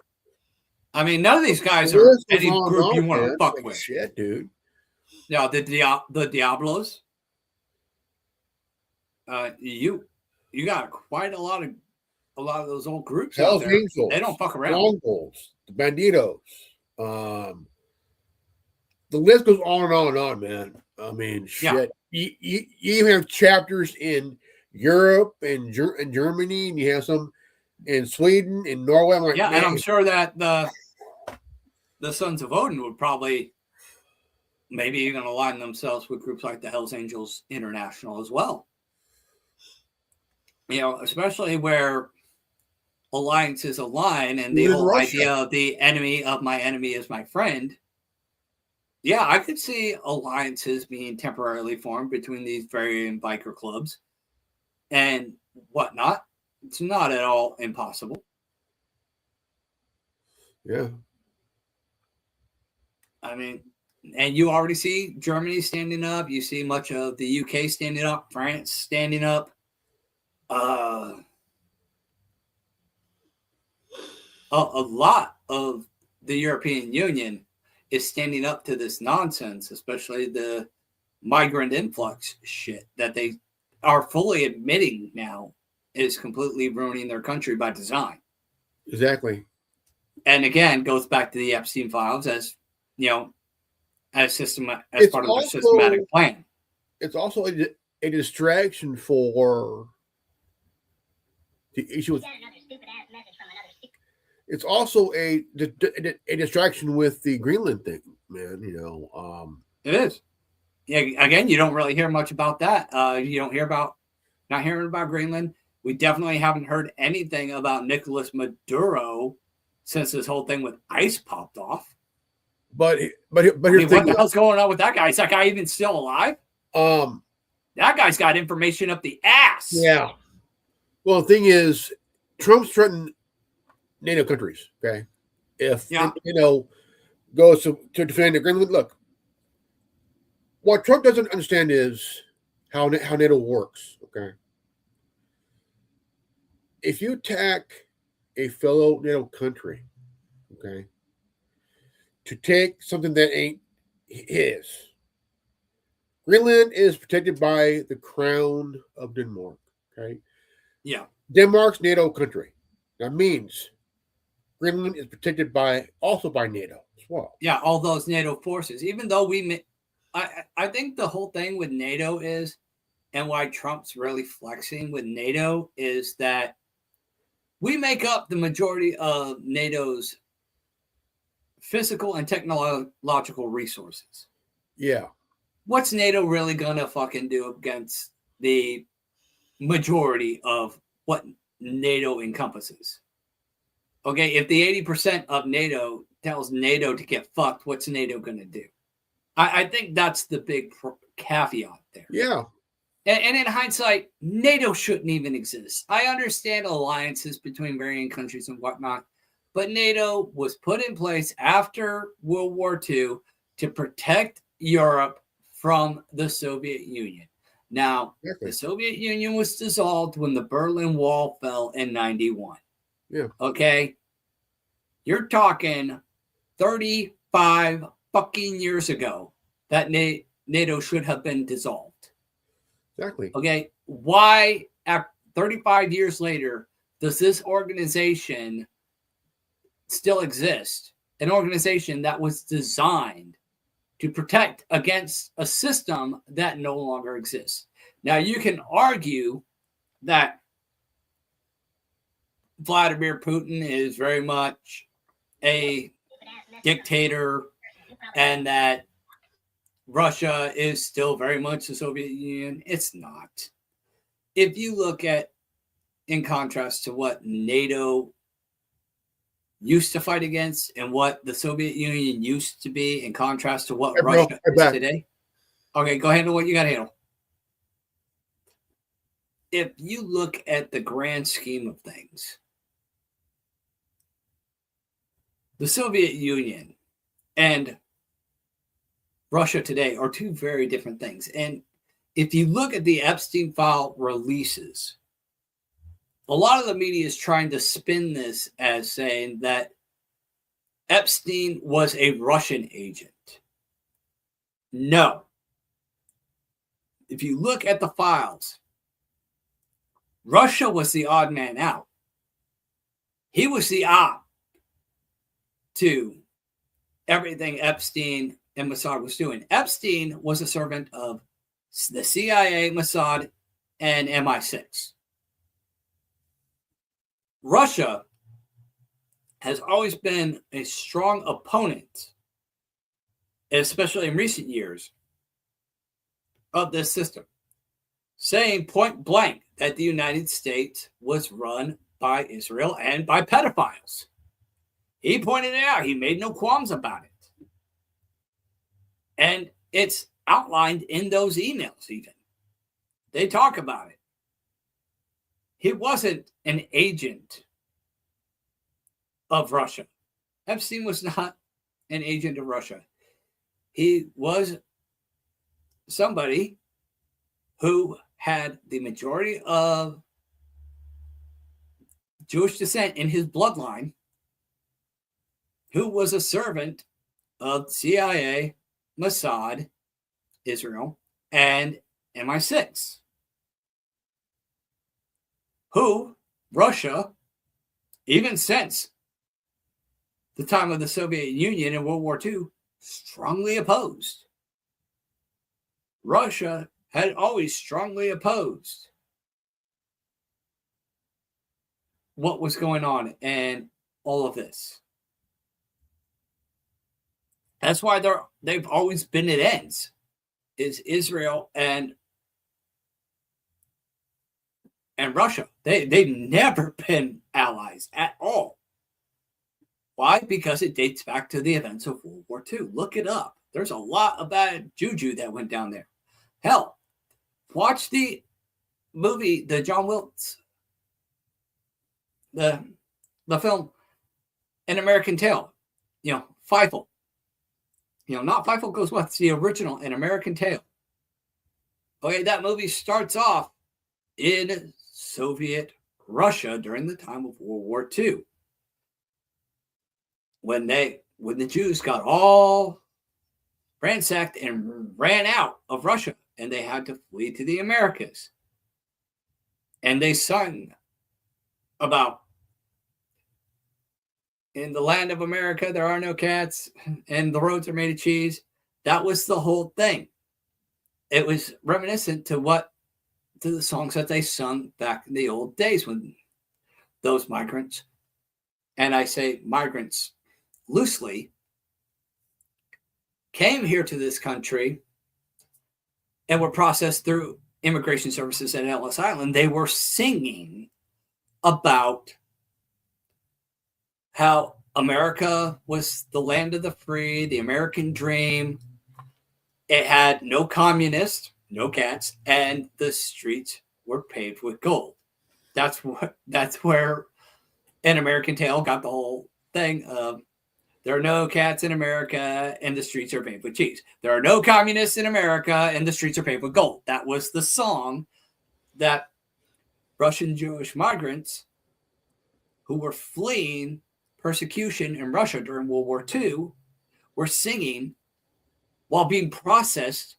I mean, none of these guys The are list goes any on and group you on, want to man. fuck Like, with. shit, dude. Yeah, the Diablos. You got quite a lot of those old groups out Hells there. Angels, They don't fuck around. Mongols, the Banditos. The list goes on and on and on, man. I mean, shit. Yeah. You even have chapters in Europe and Germany, and you have some in Sweden, in Norway. I'm like, Yeah, man, and I'm sure that the Sons of Odin would probably maybe even align themselves with groups like the Hells Angels International as well. Especially where alliances align and the Even whole Russia. idea of the enemy of my enemy is my friend. Yeah, I could see alliances being temporarily formed between these varying biker clubs and whatnot. It's not at all impossible. yeah. I mean, and you already see Germany standing up. You see much of the UK standing up, France standing up. A lot of the European Union is standing up to this nonsense, especially the migrant influx shit that they are fully admitting now is completely ruining their country by design. Exactly. And again, goes back to the Epstein files as part of It's their also- systematic plan. It's also a distraction for the issue with. It's also a distraction with the Greenland thing, man. It is. Yeah. Again, you don't really hear much about that. You don't hear not hearing about Greenland. We definitely haven't heard anything about Nicolas Maduro since this whole thing with ICE popped off. But here's I mean, the what thing. the hell's going on with that guy? Is that guy even still alive? Um, That guy's got information up the ass. yeah, Well, the thing is, Trump's threatened NATO countries. Okay, if Yeah. goes to defend the Greenland, look, what Trump doesn't understand is how NATO works. Okay, if you attack a fellow NATO country, okay, to take something that ain't his, Greenland is protected by the Crown of Denmark. Okay, Yeah. Denmark's NATO country. That means Greenland is protected also by NATO as well. Yeah, all those NATO forces. Even though I think the whole thing with NATO is, and why Trump's really flexing with NATO is that we make up the majority of NATO's physical and technological resources. Yeah. What's NATO really gonna fucking do against the majority of what NATO encompasses? Okay, if the 80% of NATO tells NATO to get fucked, what's NATO gonna do? I think that's the big caveat there. Yeah. And in hindsight, NATO shouldn't even exist. I understand alliances between varying countries and whatnot, but NATO was put in place after World War II to protect Europe from the Soviet Union. Now, the Soviet Union was dissolved when the Berlin Wall fell in 91. Yeah. Okay? You're talking 35 fucking years ago that NATO should have been dissolved. Exactly. Okay, why at 35 years later does this organization still exist? An organization that was designed to protect against a system that no longer exists. Now, you can argue that Vladimir Putin is very much a dictator and that Russia is still very much the Soviet Union. It's not. If you look at, in contrast to what NATO used to fight against and what the Soviet Union used to be, in contrast to what Russia is today. Okay, go handle what you got to handle. If you look at the grand scheme of things, the Soviet Union and Russia today are two very different things. And if you look at the Epstein file releases, a lot of the media is trying to spin this as saying that Epstein was a Russian agent. No. If you look at the files, Russia was the odd man out. He was the op to everything Epstein and Mossad was doing. Epstein was a servant of the CIA, Mossad, and MI6. Russia has always been a strong opponent, especially in recent years, of this system, saying point blank that the United States was run by Israel and by pedophiles. He pointed it out. He made no qualms about it. And it's outlined in those emails even. They talk about it. He wasn't an agent of Russia. Epstein was not an agent of Russia. He was somebody who had the majority of Jewish descent in his bloodline, who was a servant of CIA, Mossad, Israel, and MI6, who Russia, even since the time of the Soviet Union in World War II, strongly opposed. Russia had always strongly opposed what was going on and all of this. That's why they've always been at ends, is Israel and Russia. They've never been allies at all. Why? Because it dates back to the events of World War II. Look it up. There's a lot of bad juju that went down there. Hell, watch the movie, the John Wilkes the film An American Tale, Feifel. Not Feifel Goes West, it's the original An American Tale. Okay, that movie starts off in Soviet Russia during the time of World War II. When the Jews got all ransacked and ran out of Russia, and they had to flee to the Americas. And they sung about, in the land of America, there are no cats, and the roads are made of cheese. That was the whole thing. It was reminiscent to the songs that they sung back in the old days when those migrants, and I say migrants loosely, came here to this country and were processed through immigration services at Ellis Island. They were singing about how America was the land of the free, the American dream. It had no communists, no cats, and the streets were paved with gold. That's where An American Tale got the whole thing of, there are no cats in America and the streets are paved with cheese. There are no communists in America and the streets are paved with gold. That was the song that Russian Jewish migrants who were fleeing persecution in Russia during World War II were singing while being processed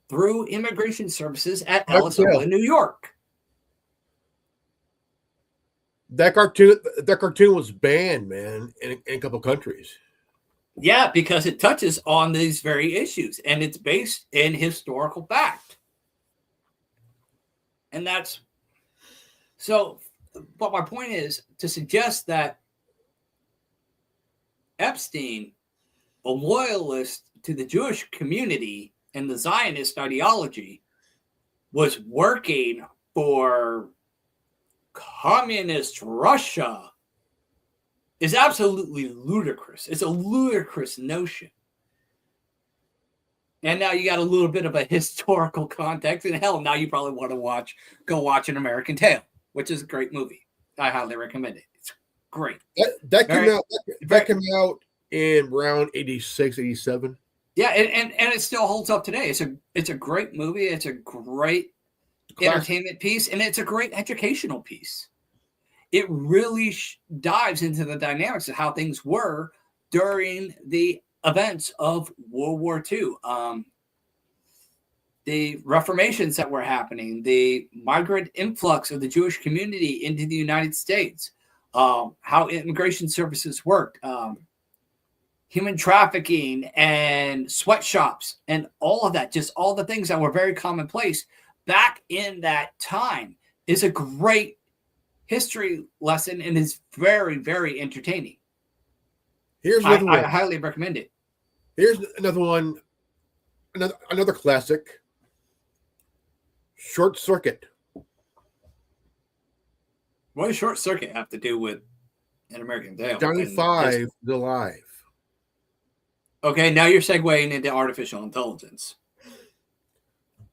through immigration services at Ellis Island, New York. That cartoon was banned, man, in a couple countries. Yeah, because it touches on these very issues, and it's based in historical fact. And that's so. But my point is to suggest that Epstein, a loyalist to the Jewish community and the Zionist ideology, was working for communist Russia is absolutely ludicrous. It's a ludicrous notion. And now you got a little bit of a historical context. And hell, now you probably want to go watch An American Tale, which is a great movie. I highly recommend it. It's great. That came out in around 86, 87. Yeah, and it still holds up today. It's a great movie. It's a great entertainment piece, and it's a great educational piece. It really dives into the dynamics of how things were during the events of World War II. The reformations that were happening, the migrant influx of the Jewish community into the United States, how immigration services worked, human trafficking and sweatshops and all of that, just all the things that were very commonplace back in that time, is a great history lesson and is very, very entertaining. I highly recommend it. Here's another one, another classic, Short Circuit. What does Short Circuit have to do with An American Tale? Johnny Five is alive. Okay, now you're segueing into artificial intelligence.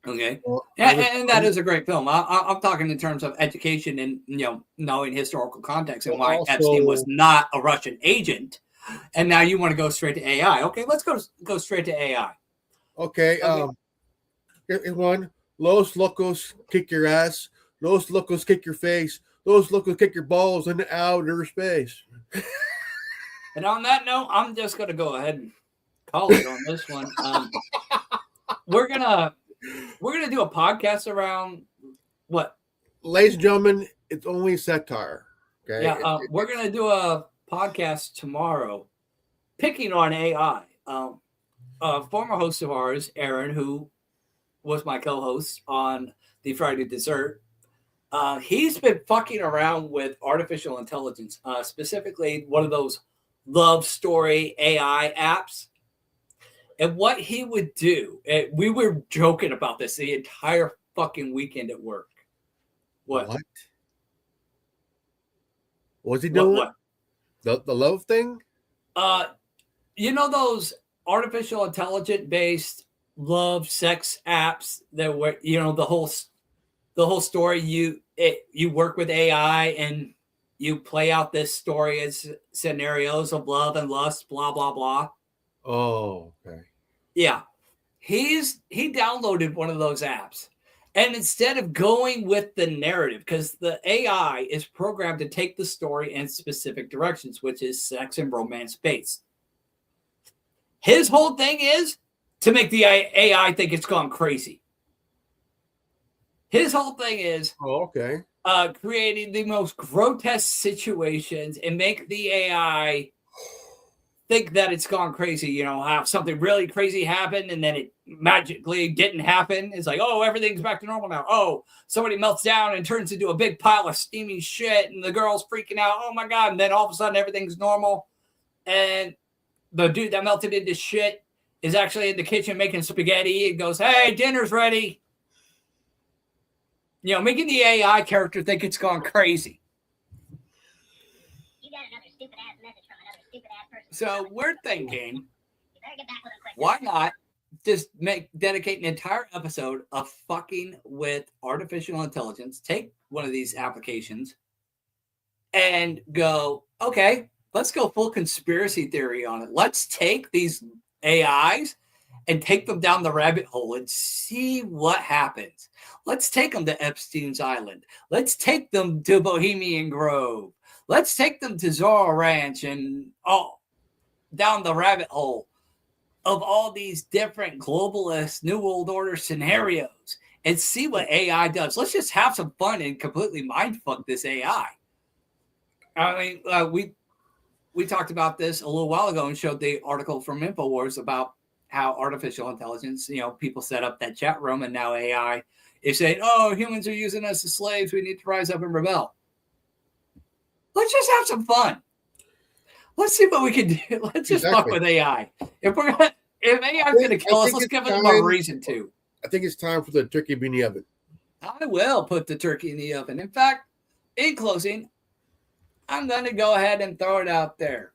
Okay, Well, and that is a great film. I'm talking in terms of education and knowing historical context and why Epstein was not a Russian agent. And now you want to go straight to AI. Okay, let's go straight to AI. Okay. Here's one. Los Locos kick your ass. Los Locos kick your face. Los Locos kick your balls into outer space. And on that note, I'm just going to go ahead and call it on this one. We're gonna do a podcast around what? Ladies and gentlemen, it's only satire. Okay. Yeah, we're gonna do a podcast tomorrow, picking on AI. A former host of ours, Aaron, who was my co-host on the Friday Dessert, he's been fucking around with artificial intelligence, specifically one of those love story AI apps. And what he would do, we were joking about this the entire fucking weekend at work. What? Was he doing? What? The love thing? Those artificial intelligence based love sex apps that were, the whole story. You work with AI and you play out this story as scenarios of love and lust, blah, blah, blah. Oh, okay. Yeah. He downloaded one of those apps. And instead of going with the narrative, because the AI is programmed to take the story in specific directions, which is sex and romance based. His whole thing is to make the AI think it's gone crazy. His whole thing is creating the most grotesque situations and make the AI think that it's gone crazy, you know, have something really crazy happen and then it magically didn't happen. It's like, oh, everything's back to normal now. Oh, somebody melts down and turns into a big pile of steaming shit and the girl's freaking out. Oh my God. And then all of a sudden everything's normal. And the dude that melted into shit is actually in the kitchen making spaghetti and goes, hey, dinner's ready. You know, making the AI character think it's gone crazy. You got another stupid ass message from another stupid ass person. So we're thinking, You better get back with him quick. why not just dedicate an entire episode of fucking with artificial intelligence, take one of these applications and go, okay, let's go full conspiracy theory on it. Let's take these AIs and take them down the rabbit hole and see what happens. Let's take them to Epstein's Island. Let's take them to Bohemian Grove. Let's take them to Zorro Ranch and down the rabbit hole of all these different globalist New World Order scenarios and see what AI does. Let's just have some fun and completely mindfuck this AI. I mean, we talked about this a little while ago and showed the article from InfoWars about how artificial intelligence, you know, people set up that chat room and now AI is saying, oh, humans are using us as slaves. We need to rise up and rebel. Let's just have some fun. Let's see what we can do. Let's just fuck with AI. If AI is going to kill us, let's give them a reason to. I think it's time for the turkey in the oven. I will put the turkey in the oven. In fact, in closing, I'm going to go ahead and throw it out there.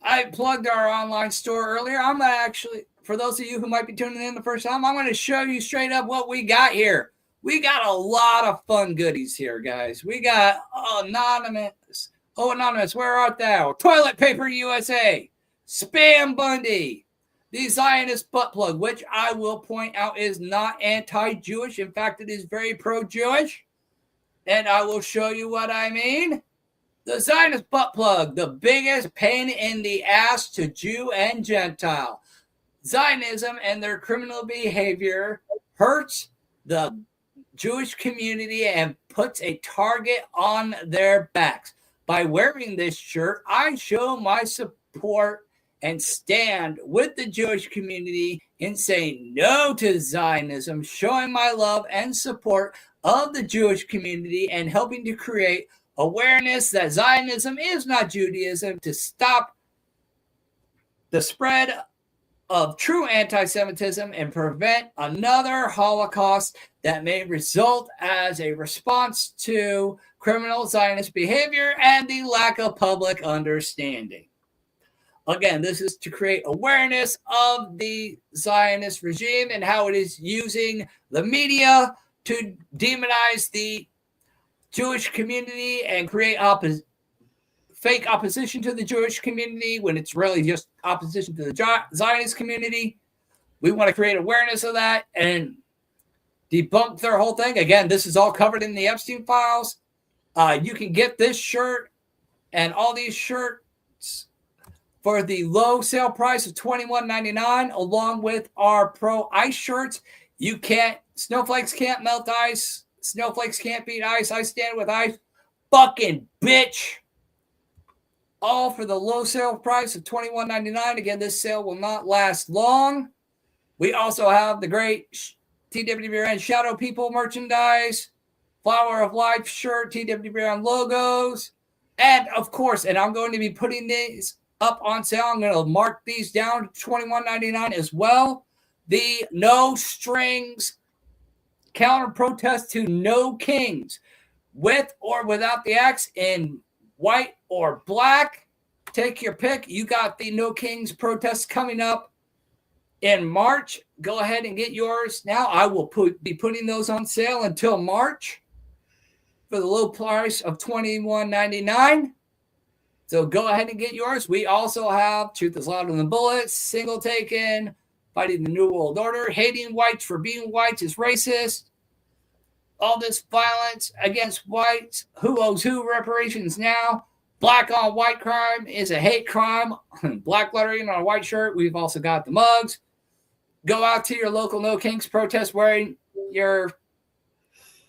I plugged our online store earlier. I'm going to actually, for those of you who might be tuning in the first time, I'm going to show you straight up what we got here. We got a lot of fun goodies here, guys. We got Anonymous. Oh, Anonymous, where art thou? Toilet Paper USA. Spam Bundy. The Zionist butt plug, which I will point out is not anti-Jewish. In fact, it is very pro-Jewish. And I will show you what I mean. The Zionist butt plug, the biggest pain in the ass to Jew and Gentile. Zionism and their criminal behavior hurts the Jewish community and puts a target on their backs. By wearing this shirt, I show my support and stand with the Jewish community in saying no to Zionism, showing my love and support of the Jewish community and helping to create awareness that Zionism is not Judaism to stop the spread of true anti-Semitism and prevent another Holocaust that may result as a response to criminal Zionist behavior and the lack of public understanding. Again, this is to create awareness of the Zionist regime and how it is using the media to demonize the Jewish community and create fake opposition to the Jewish community when it's really just opposition to the Zionist community. We want to create awareness of that and debunk their whole thing. Again, this is all covered in the Epstein files. You can get this shirt and all these shirts for the low sale price of $21.99, along with our Pro Ice shirts. Snowflakes can't melt ice. Snowflakes can't beat ice. I stand with ice. Fucking bitch. All for the low sale price of $21.99. Again, this sale will not last long. We also have the great TWBRN Shadow People merchandise, Flower of Life shirt, TWBRN logos, and of course, and I'm going to be putting these up on sale. I'm going to mark these down to $21.99 as well. The No Strings counter protest to No Kings, with or without the X, in white or black. Take your pick. You got the No Kings protest coming up in March. Go ahead and get yours now. I will be putting those on sale until March. for the low price of $21.99. So go ahead and get yours. We also have Truth is Louder Than Bullets, Single Taken, Fighting the New World Order, Hating Whites for Being Whites is Racist, All This Violence Against Whites, Who Owes Who, Reparations Now, Black on White Crime is a Hate Crime, black lettering on a white shirt. We've also got the mugs. Go out to your local No Kinks protest wearing your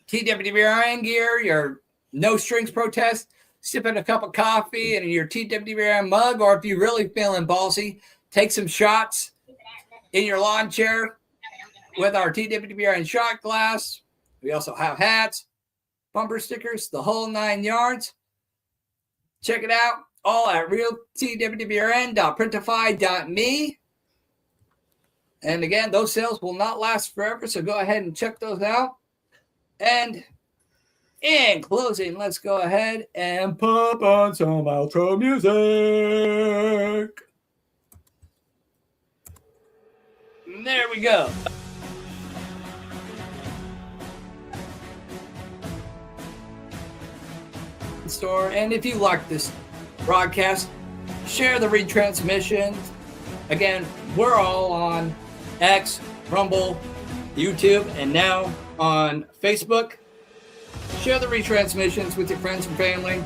TWBRN gear, your No Strings protest, sipping a cup of coffee and your TWBRN mug, or if you're really feeling ballsy, take some shots in your lawn chair with our TWBRN shot glass. We also have hats, bumper stickers, the whole 9 yards. Check it out, all at realtwbrn.printify.me. And again, those sales will not last forever, so go ahead and check those out. And in closing, let's go ahead and pop on some outro music. And there we go. Store. And if you like this broadcast, share the retransmission. Again, we're all on X, Rumble, YouTube, and now on Facebook. Share the retransmissions with your friends and family.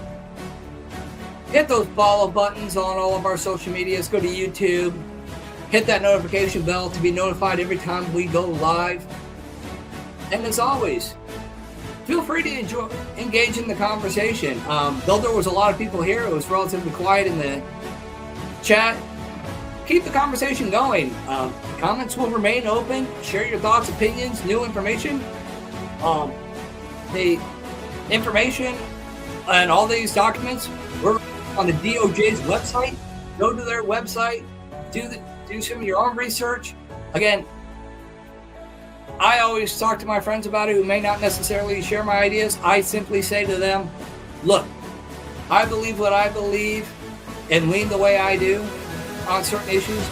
Hit those follow buttons on all of our social medias. Go to YouTube. Hit that notification bell to be notified every time we go live. And as always, feel free to engage in the conversation. Though there was a lot of people here, it was relatively quiet in the chat. Keep the conversation going. Comments will remain open. Share your thoughts, opinions, new information. The information and all these documents were on the DOJ's website. Go to their website. Do some of your own research. Again, I always talk to my friends about it who may not necessarily share my ideas. I simply say to them, look, I believe what I believe and lean the way I do on certain issues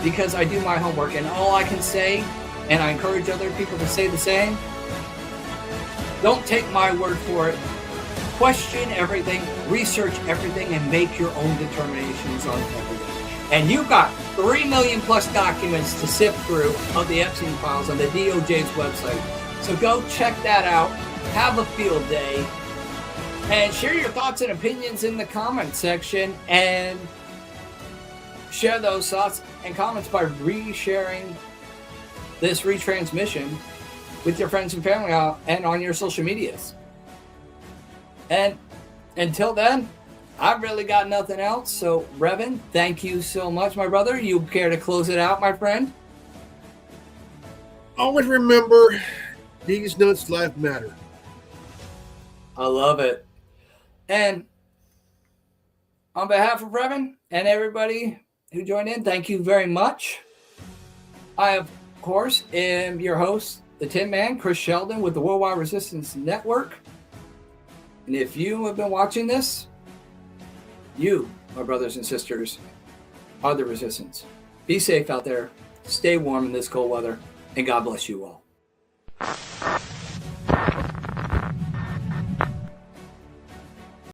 because I do my homework. And all I can say, and I encourage other people to say the same, don't take my word for it. Question everything, research everything, and make your own determinations on everything. And you've got 3 million plus documents to sift through of the Epstein files on the DOJ's website. So go check that out. Have a field day. And share your thoughts and opinions in the comment section. And share those thoughts and comments by resharing this retransmission with your friends and family and on your social medias. And until then, I've really got nothing else. So, Revan, thank you so much, my brother. You care to close it out, my friend? Always remember, these nuts life matter. I love it. And on behalf of Revan and everybody who joined in, thank you very much. I, of course, am your host, the Tin Man, Chris Sheldon with the Worldwide Resistance Network. And if you have been watching this, you, my brothers and sisters, are the resistance. Be safe out there. Stay warm in this cold weather. And God bless you all.